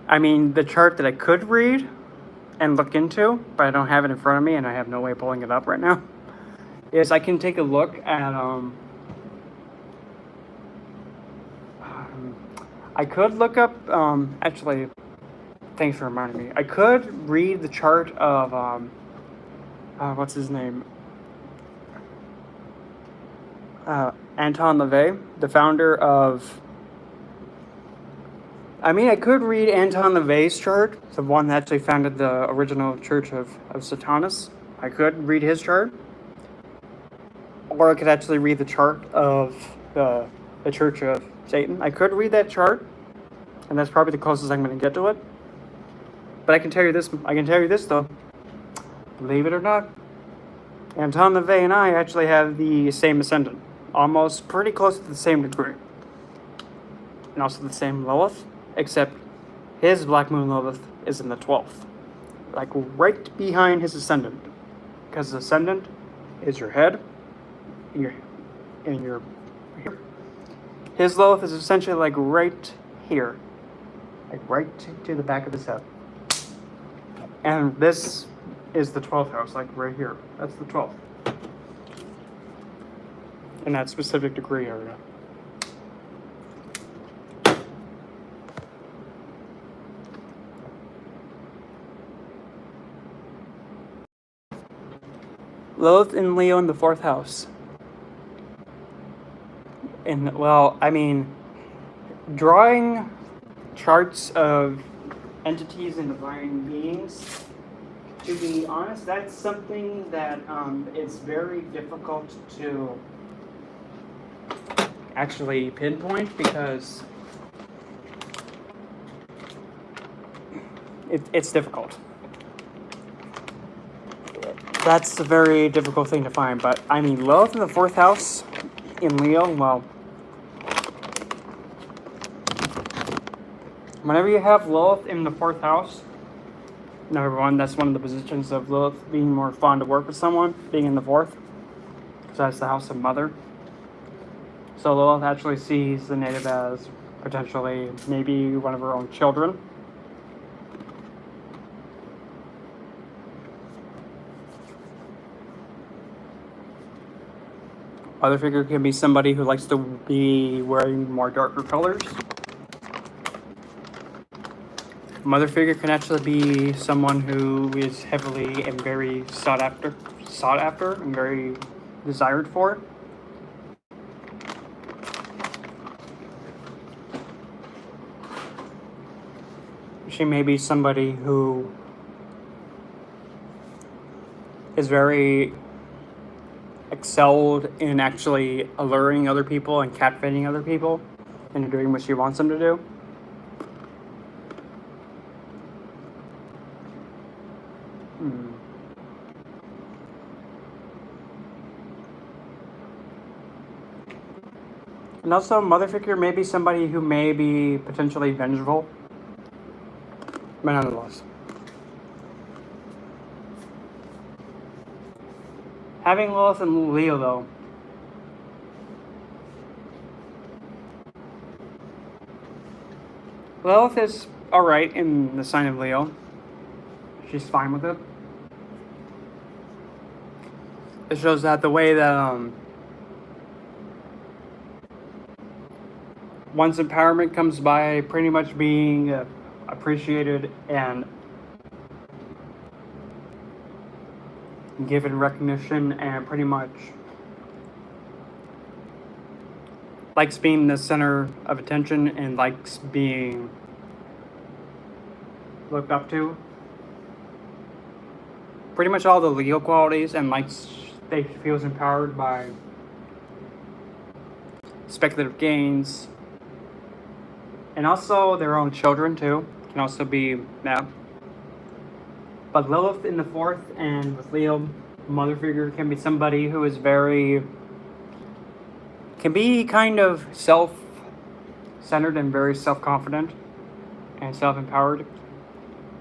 I mean, the chart that I could read and look into, but I don't have it in front of me and I have no way of pulling it up right now, is I can take a look at, I could look up, actually, thanks for reminding me. I could read the chart of, what's his name? Anton LaVey, the founder of... I could read Anton LaVey's chart, the one that actually founded the original Church of Satanas. I could read his chart. Or I could actually read the chart of the Church of Satan. I could read that chart, and that's probably the closest I'm going to get to it. But I can tell you this though. Believe it or not, Anton LaVey and I actually have the same ascendant. Almost pretty close to the same degree. And also the same Lilith, except his Black Moon Lilith is in the 12th. like right behind his ascendant, because the ascendant is your head, your and your here. His Lilith is essentially like right here, like right to the back of his head, and this is the 12th house, like right here. That's the 12th in that specific degree area. Lilith and Leo in the 4th house. And, well, I mean, drawing charts of entities and divine beings, to be honest, that's something that is very difficult to actually pinpoint, because it's difficult. That's a very difficult thing to find, but I mean, Lilith in the 4th house in Leo, well, whenever you have Lilith in the 4th house, number one, that's one of the positions of Lilith being more fun to work with someone, being in the 4th, because that's the house of mother. So Lilith actually sees the native as potentially maybe one of her own children. Other figure can be somebody who likes to be wearing more darker colors. Mother figure can actually be someone who is heavily and very sought after and very desired for. She may be somebody who is very excelled in actually alluring other people and captivating other people into doing what she wants them to do. And also, mother figure may be somebody who may be potentially vengeful, but nonetheless. Having Lilith and Leo, though, Lilith is alright in the sign of Leo. She's fine with it. It shows that the way that one's empowerment comes by pretty much being appreciated and given recognition, and pretty much likes being the center of attention and likes being looked up to. Pretty much all the Leo qualities, and they feels empowered by speculative gains, and also their own children too can also be that. But Lilith in the 4th and with Leo, mother figure can be somebody who is can be kind of self-centered and very self-confident and self-empowered.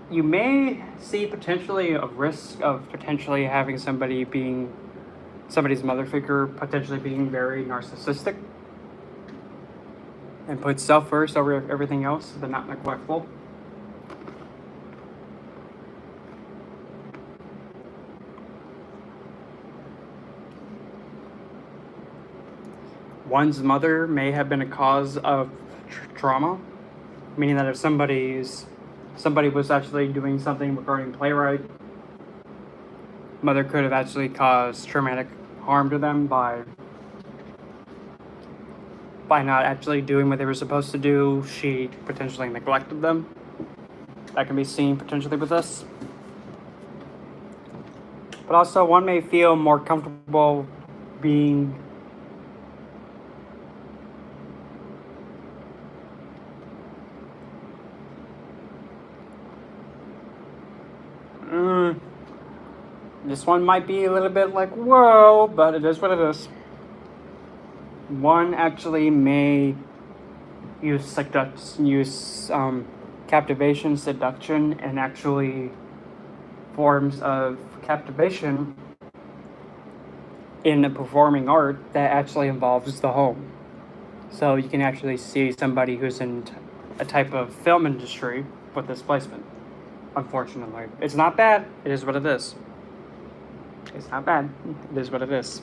You may see potentially a risk of potentially having somebody's mother figure potentially being very narcissistic and put self first over everything else, but not neglectful. One's mother may have been a cause of trauma, meaning that if somebody was actually doing something regarding playwright, mother could have actually caused traumatic harm to them by not actually doing what they were supposed to do. She potentially neglected them. That can be seen potentially with this. But also, one may feel more comfortable being this one might be a little bit like, whoa, but it is what it is. One actually may use captivation, seduction, and actually forms of captivation in a performing art that actually involves the home. So you can actually see somebody who's in a type of film industry with this placement. Unfortunately, it's not bad. It is what it is. It's not bad. It is what it is.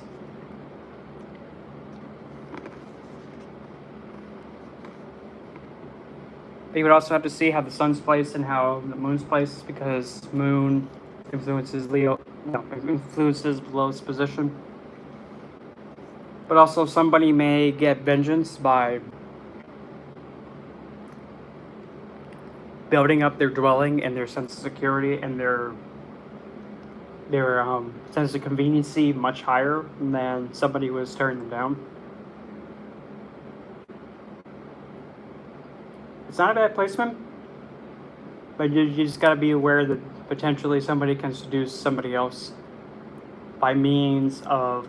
But you would also have to see how the sun's placed and how the moon's placed, because moon influences influences Lilith's position. But also somebody may get vengeance by building up their dwelling and their sense of security and their sense of conveniency much higher than somebody who is tearing them down. It's not a bad placement, but you just got to be aware that potentially somebody can seduce somebody else by means of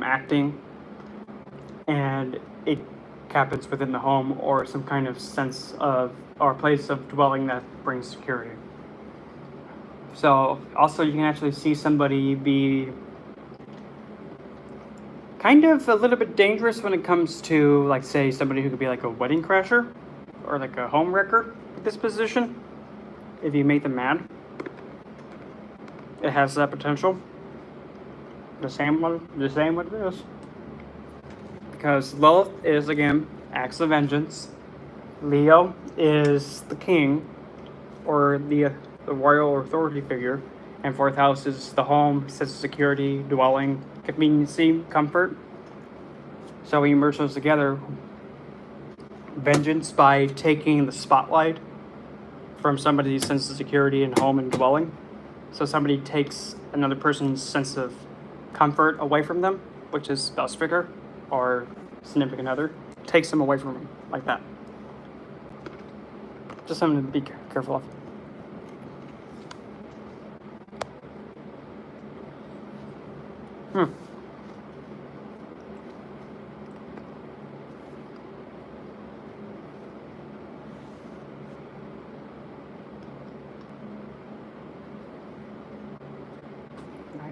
acting, and it happens within the home or some kind of sense of or place of dwelling that brings security. So also you can actually see somebody be kind of a little bit dangerous when it comes to, like, say, somebody who could be like a wedding crasher or like a home wrecker at this position. If you make them mad, it has that potential. The same what it is. Because Lilith is, again, acts of vengeance. Leo is the king, or the royal authority figure, and fourth house is the home, sense of security, dwelling, conveniency, comfort. So we merge those together. Vengeance by taking the spotlight from somebody's sense of security and home and dwelling. So somebody takes another person's sense of comfort away from them, which is spouse figure or significant other, takes them away from them, like that. Just something to be careful of.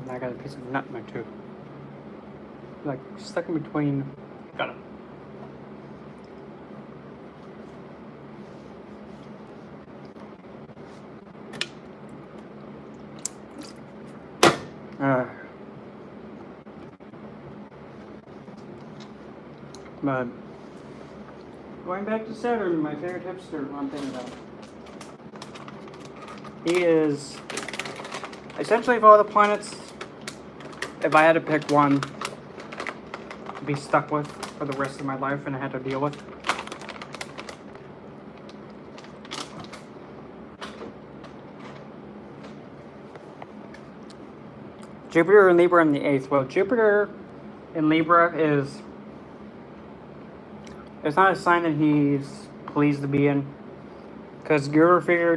I got a piece of nut in my tooth. Like, stuck in between. Got it. But going back to Saturn, my favorite hipster, one thing about he is essentially of all the planets, if I had to pick one to be stuck with for the rest of my life and I had to deal with, Jupiter in Libra in the 8th. Well, Jupiter in Libra is, it's not a sign that he's pleased to be in, because Guru figure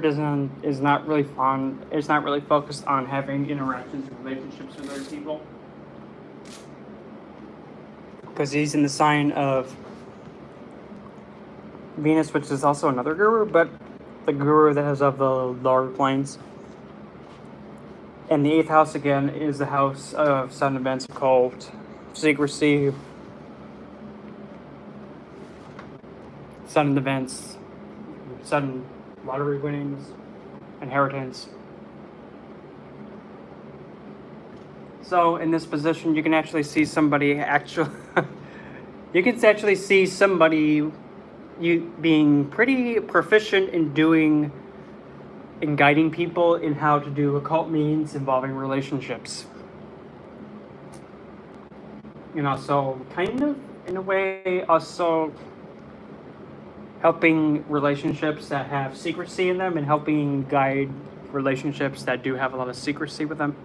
is not really fond. It's not really focused on having interactions and relationships with other people, because he's in the sign of Venus, which is also another guru, but the guru that is of the lower planes. And the 8th house, again, is the house of sudden events, occult, secrecy, sudden events, sudden lottery winnings, inheritance. So in this position, you can actually see somebody you can actually see somebody you being pretty proficient in guiding people in how to do occult means involving relationships. So kind of, in a way, also helping relationships that have secrecy in them and helping guide relationships that do have a lot of secrecy with them.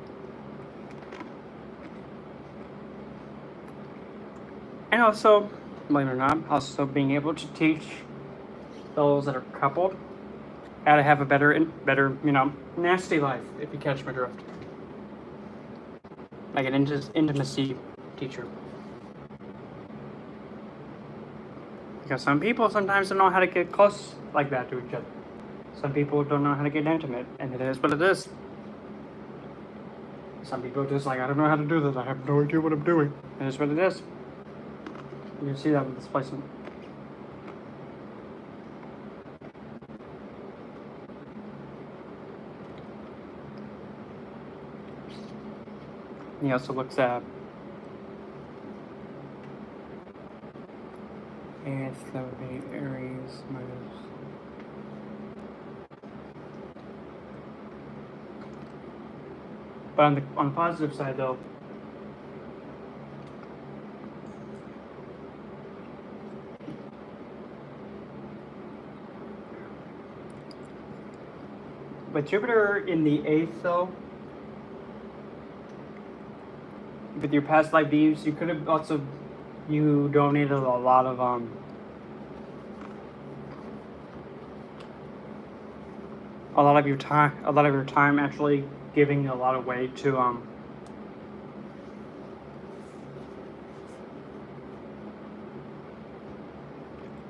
And also, believe it or not, also being able to teach those that are coupled how to have a better, nasty life, if you catch my drift. Like an intimacy teacher. Because some people sometimes don't know how to get close like that to each other. Some people don't know how to get intimate, and it is what it is. Some people are just like, I don't know how to do this. I have no idea what I'm doing. And it's what it is. You can see that with this placement. He also looks at Aries minus. But on the positive side, though, with Jupiter in the 8th, though, with your past life deeds, you could have also donated a lot of your time actually giving a lot of weight to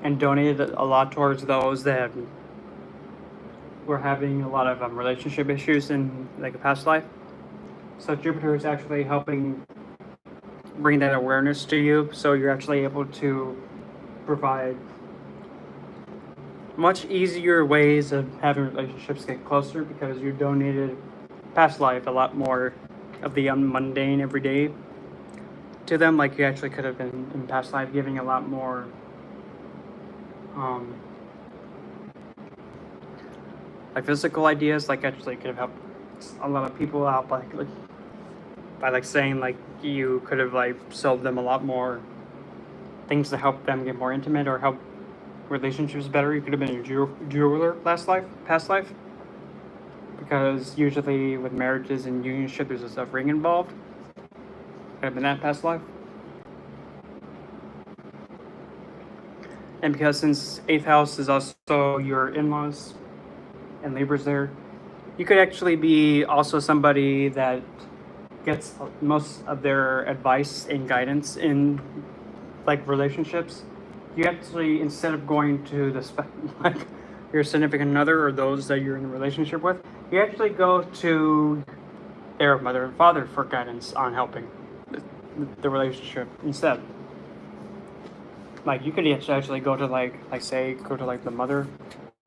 and donated a lot towards those that were having a lot of relationship issues in like a past life. So Jupiter is actually helping bring that awareness to you, so you're actually able to provide much easier ways of having relationships get closer, because you donated past life a lot more of the mundane everyday to them. Like you actually could have been in past life giving a lot more like physical ideas, like actually could have helped a lot of people out by saying like you could have like sold them a lot more things to help them get more intimate or help relationships better. You could have been a jeweler past life, because usually with marriages and unionship there's a suffering involved. Could have been that past life. And because since 8th house is also your in-laws and Libra's there, you could actually be also somebody that gets most of their advice and guidance in like relationships. You actually, instead of going to like your significant other or those that you're in a relationship with, you actually go to their mother and father for guidance on helping the relationship instead. Like you could actually go to go to the mother.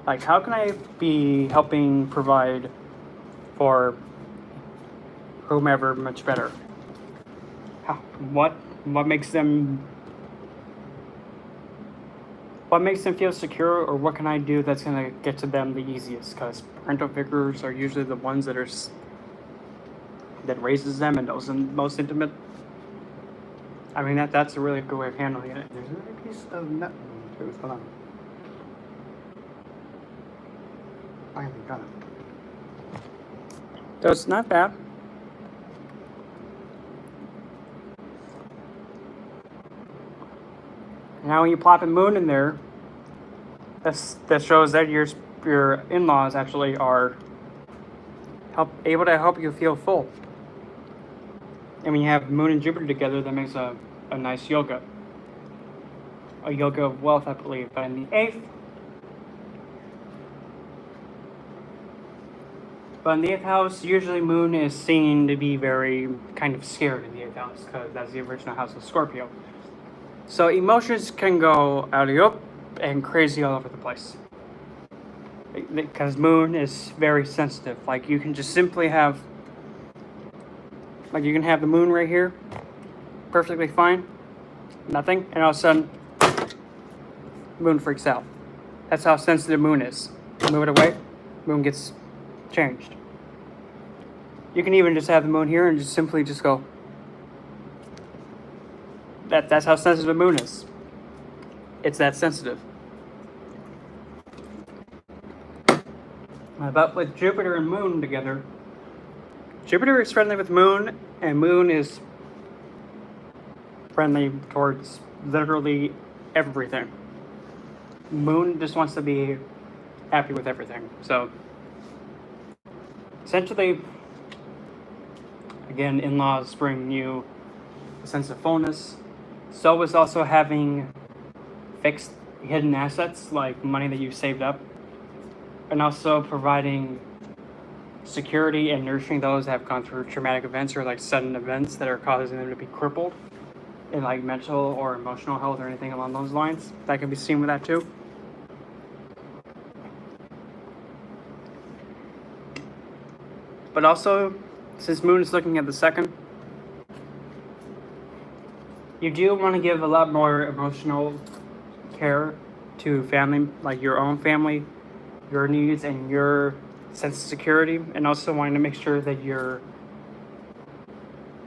Like, how can I be helping provide for whomever much better? What makes them feel secure, or what can I do that's gonna get to them the easiest? Because parental figures are usually the ones that raises them and knows them most intimate. I mean that's a really good way of handling it. There's another piece of nut. What's going on? Finally got it. So it's not bad. Now when you plop a moon in there, that shows that your in-laws actually are able to help you feel full. And when you have Moon and Jupiter together, that makes a nice yoga. A yoga of wealth, I believe. But in the 8th, house, usually Moon is seen to be very kind of scared in the 8th house, because that's the original house of Scorpio. So emotions can go alley-oop and crazy all over the place. Because Moon is very sensitive. Like you can just simply have, like you can have the Moon right here, perfectly fine, nothing, and all of a sudden, Moon freaks out. That's how sensitive Moon is. Move it away, Moon gets changed. You can even just have the Moon here and just simply just go. That's how sensitive Moon is. It's that sensitive. But with Jupiter and Moon together, Jupiter is friendly with Moon, and Moon is friendly towards literally everything. Moon just wants to be happy with everything. So, essentially, again, in-laws bring you a sense of fullness. So is also having fixed hidden assets, like money that you saved up, and also providing security and nurturing those that have gone through traumatic events or like sudden events that are causing them to be crippled in like mental or emotional health or anything along those lines. That can be seen with that too. But also, since Moon is looking at the second, you do want to give a lot more emotional care to family, like your own family, your needs, and your sense of security, and also wanting to make sure that your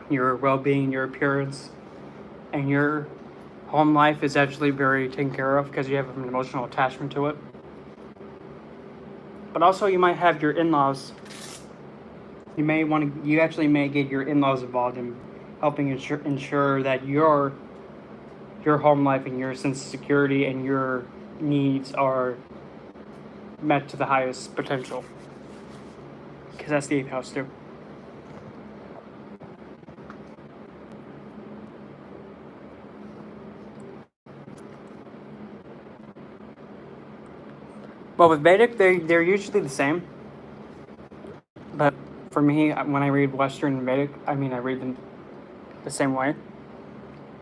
well-being, your appearance, and your home life is actually very taken care of because you have an emotional attachment to it. But also, you might have your in-laws. You actually may get your in-laws involved in helping ensure that your home life and your sense of security and your needs are met to the highest potential. Because that's the 8th house too. Well, with Vedic, they're usually the same. But for me, when I read Western and Vedic, I read them the same way.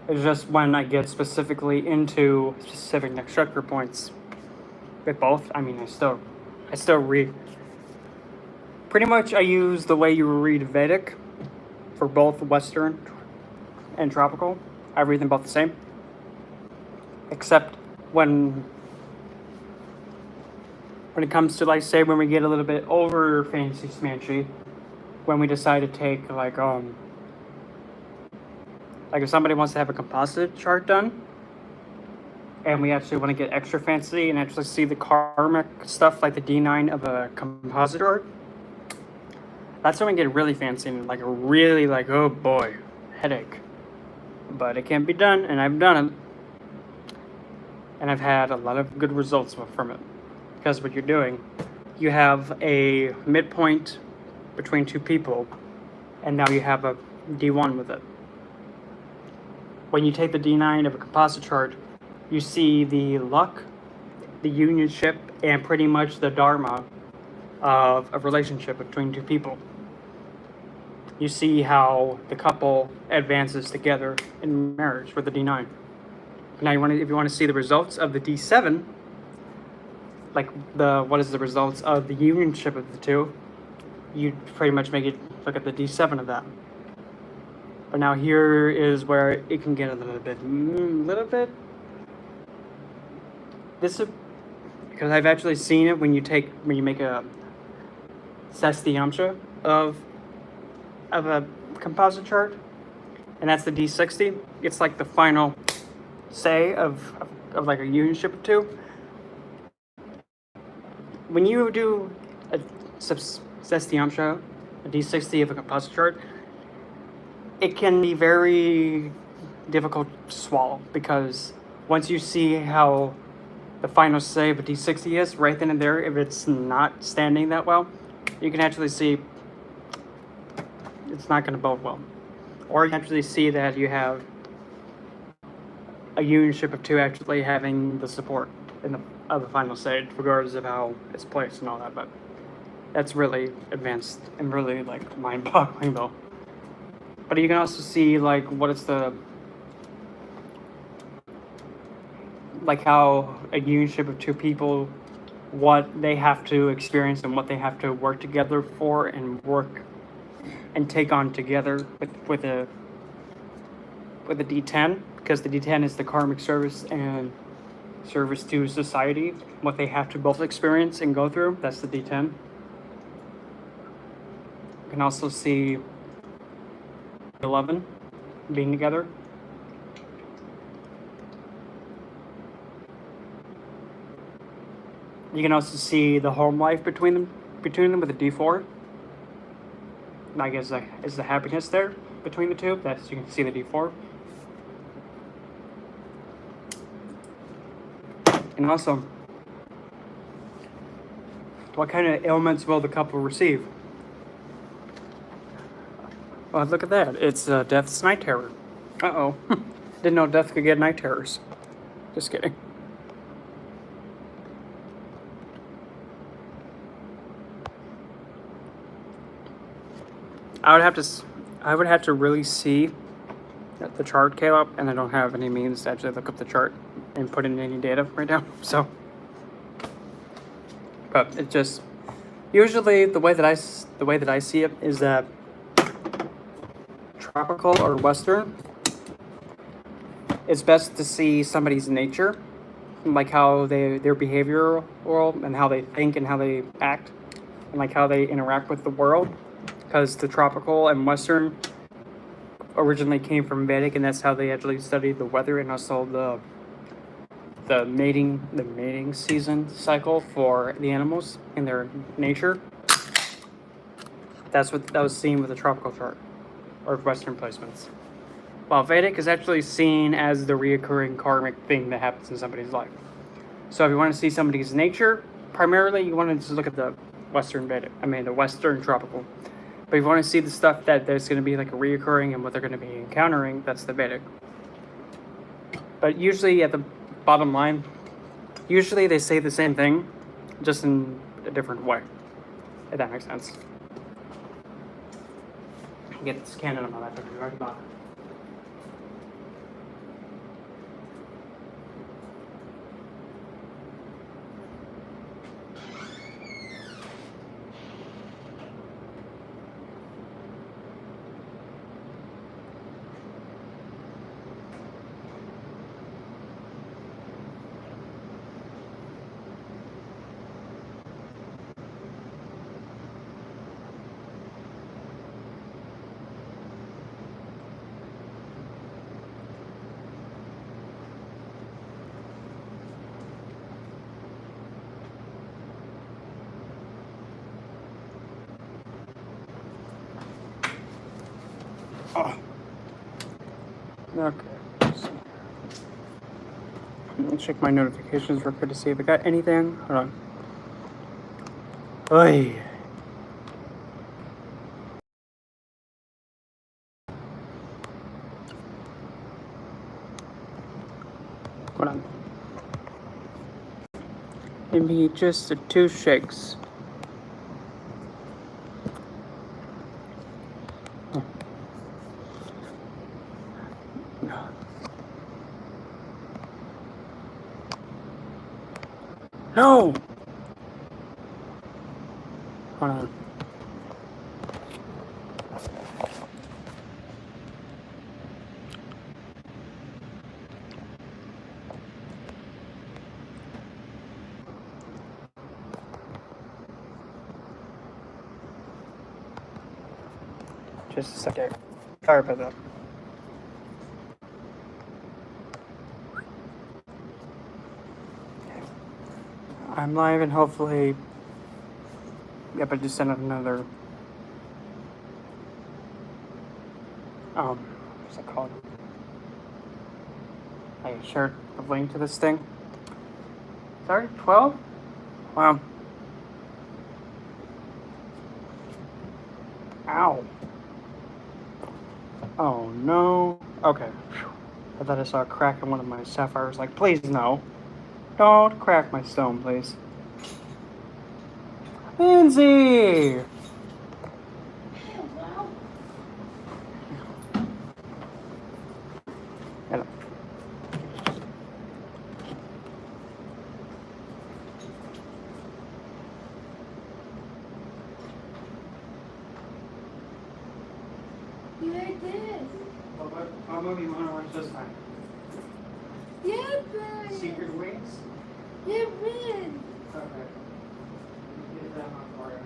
It's just when I get specifically into specific nakshatra points with both. I still read. Pretty much, I use the way you read Vedic for both Western and tropical. I read them both the same, except when it comes to, like, say when we get a little bit over fancy smanchy, when we decide to take like if somebody wants to have a composite chart done, and we actually want to get extra fancy and actually see the karmic stuff like the D9 of a composite chart, that's when we get really fancy and like a really like, oh boy, headache. But it can be done, and I've done it, and I've had a lot of good results from it. Because what you're doing, you have a midpoint between two people, and now you have a D1 with it. When you take the D9 of a composite chart, you see the luck, the unionship, and pretty much the dharma of a relationship between two people. You see how the couple advances together in marriage with the D9. Now, if you want to see the results of the D7, like what is the results of the unionship of the two, you pretty much make it look at the D7 of that. But now here is where it can get a little bit. This is because I've actually seen it when you make a Sesthiamsha of a composite chart, and that's the D60. It's like the final say of like a unionship of two. When you do a Sesthiamsha, a D60 of a composite chart, it can be very difficult to swallow, because once you see how the final say of a D60 is, right then and there, if it's not standing that well, you can actually see it's not going to bode well. Or you can actually see that you have a unionship of two actually having the support of the final stage, regardless of how it's placed and all that. But that's really advanced and really like mind-boggling though. But you can also see like what it's how a unionship of two people, what they have to experience and what they have to work together for and work and take on together with a D10, because the D10 is the karmic service and service to society, what they have to both experience and go through. That's the D10. You can also see 11 being together. You can also see the home life between them with a D4. And I guess is the happiness there between the two. You can see the D4. And also, what kind of ailments will the couple receive? Well, look at that. It's Death's night terror. Uh-oh. Didn't know Death could get night terrors. Just kidding. I would have to really see that the chart came up, and I don't have any means to actually look up the chart and put in any data right now. So, but it just usually the way that I see it is that tropical or western, it's best to see somebody's nature, like how their behavioral and how they think and how they act, and like how they interact with the world, because the tropical and western originally came from Vedic, and that's how they actually studied the weather and also the mating season cycle for the animals in their nature. That's what that was seen with the tropical chart or Western placements. While Vedic is actually seen as the reoccurring karmic thing that happens in somebody's life. So if you want to see somebody's nature, primarily you want to just look at the Western Vedic. The Western tropical. But if you want to see the stuff that there's going to be like a reoccurring and what they're going to be encountering, that's the Vedic. But usually at the bottom line, usually they say the same thing, just in a different way. If that makes sense. Get this cannon on my laptop. Right about it. Oh. Okay. Let me check my notifications real quick to see if I got anything. Hold on. Oy. Hold on. Maybe just 2 shakes. No! Hold on. Just a second. Sorry about that. I'm live and hopefully... Yep, I just sent out another... what's it called? I shared a link to this thing. Sorry, 12? Wow. Ow. Oh no. Okay. I thought I saw a crack in one of my sapphires. Like, please no. Don't crack my stone, please. Lindsay! Hello.
You like this?
What movie you want to watch this time?
Yeah, but...
Secret Wings?
Yeah, but...
Okay. Get that one for you.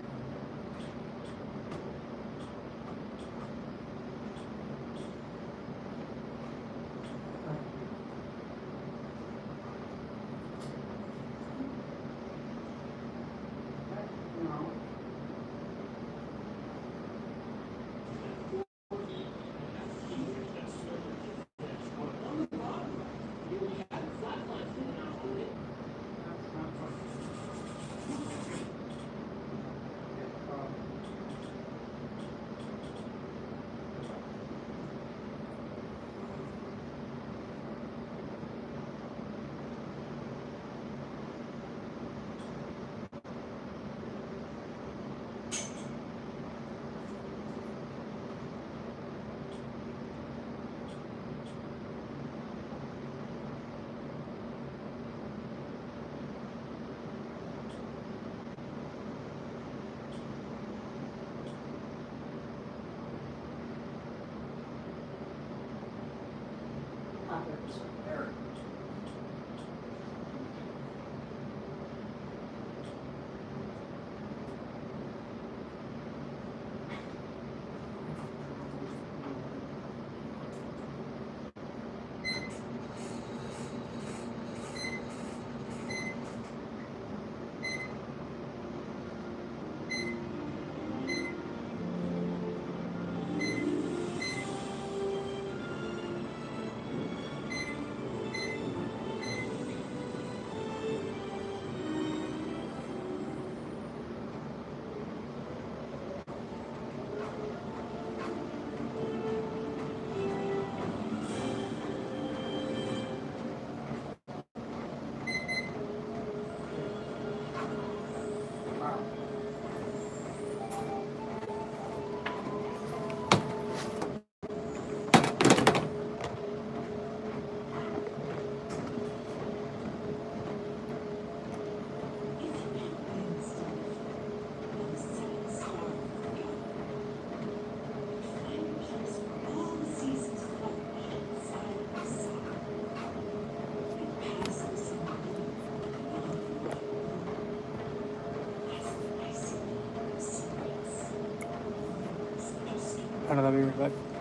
kind of that weird, but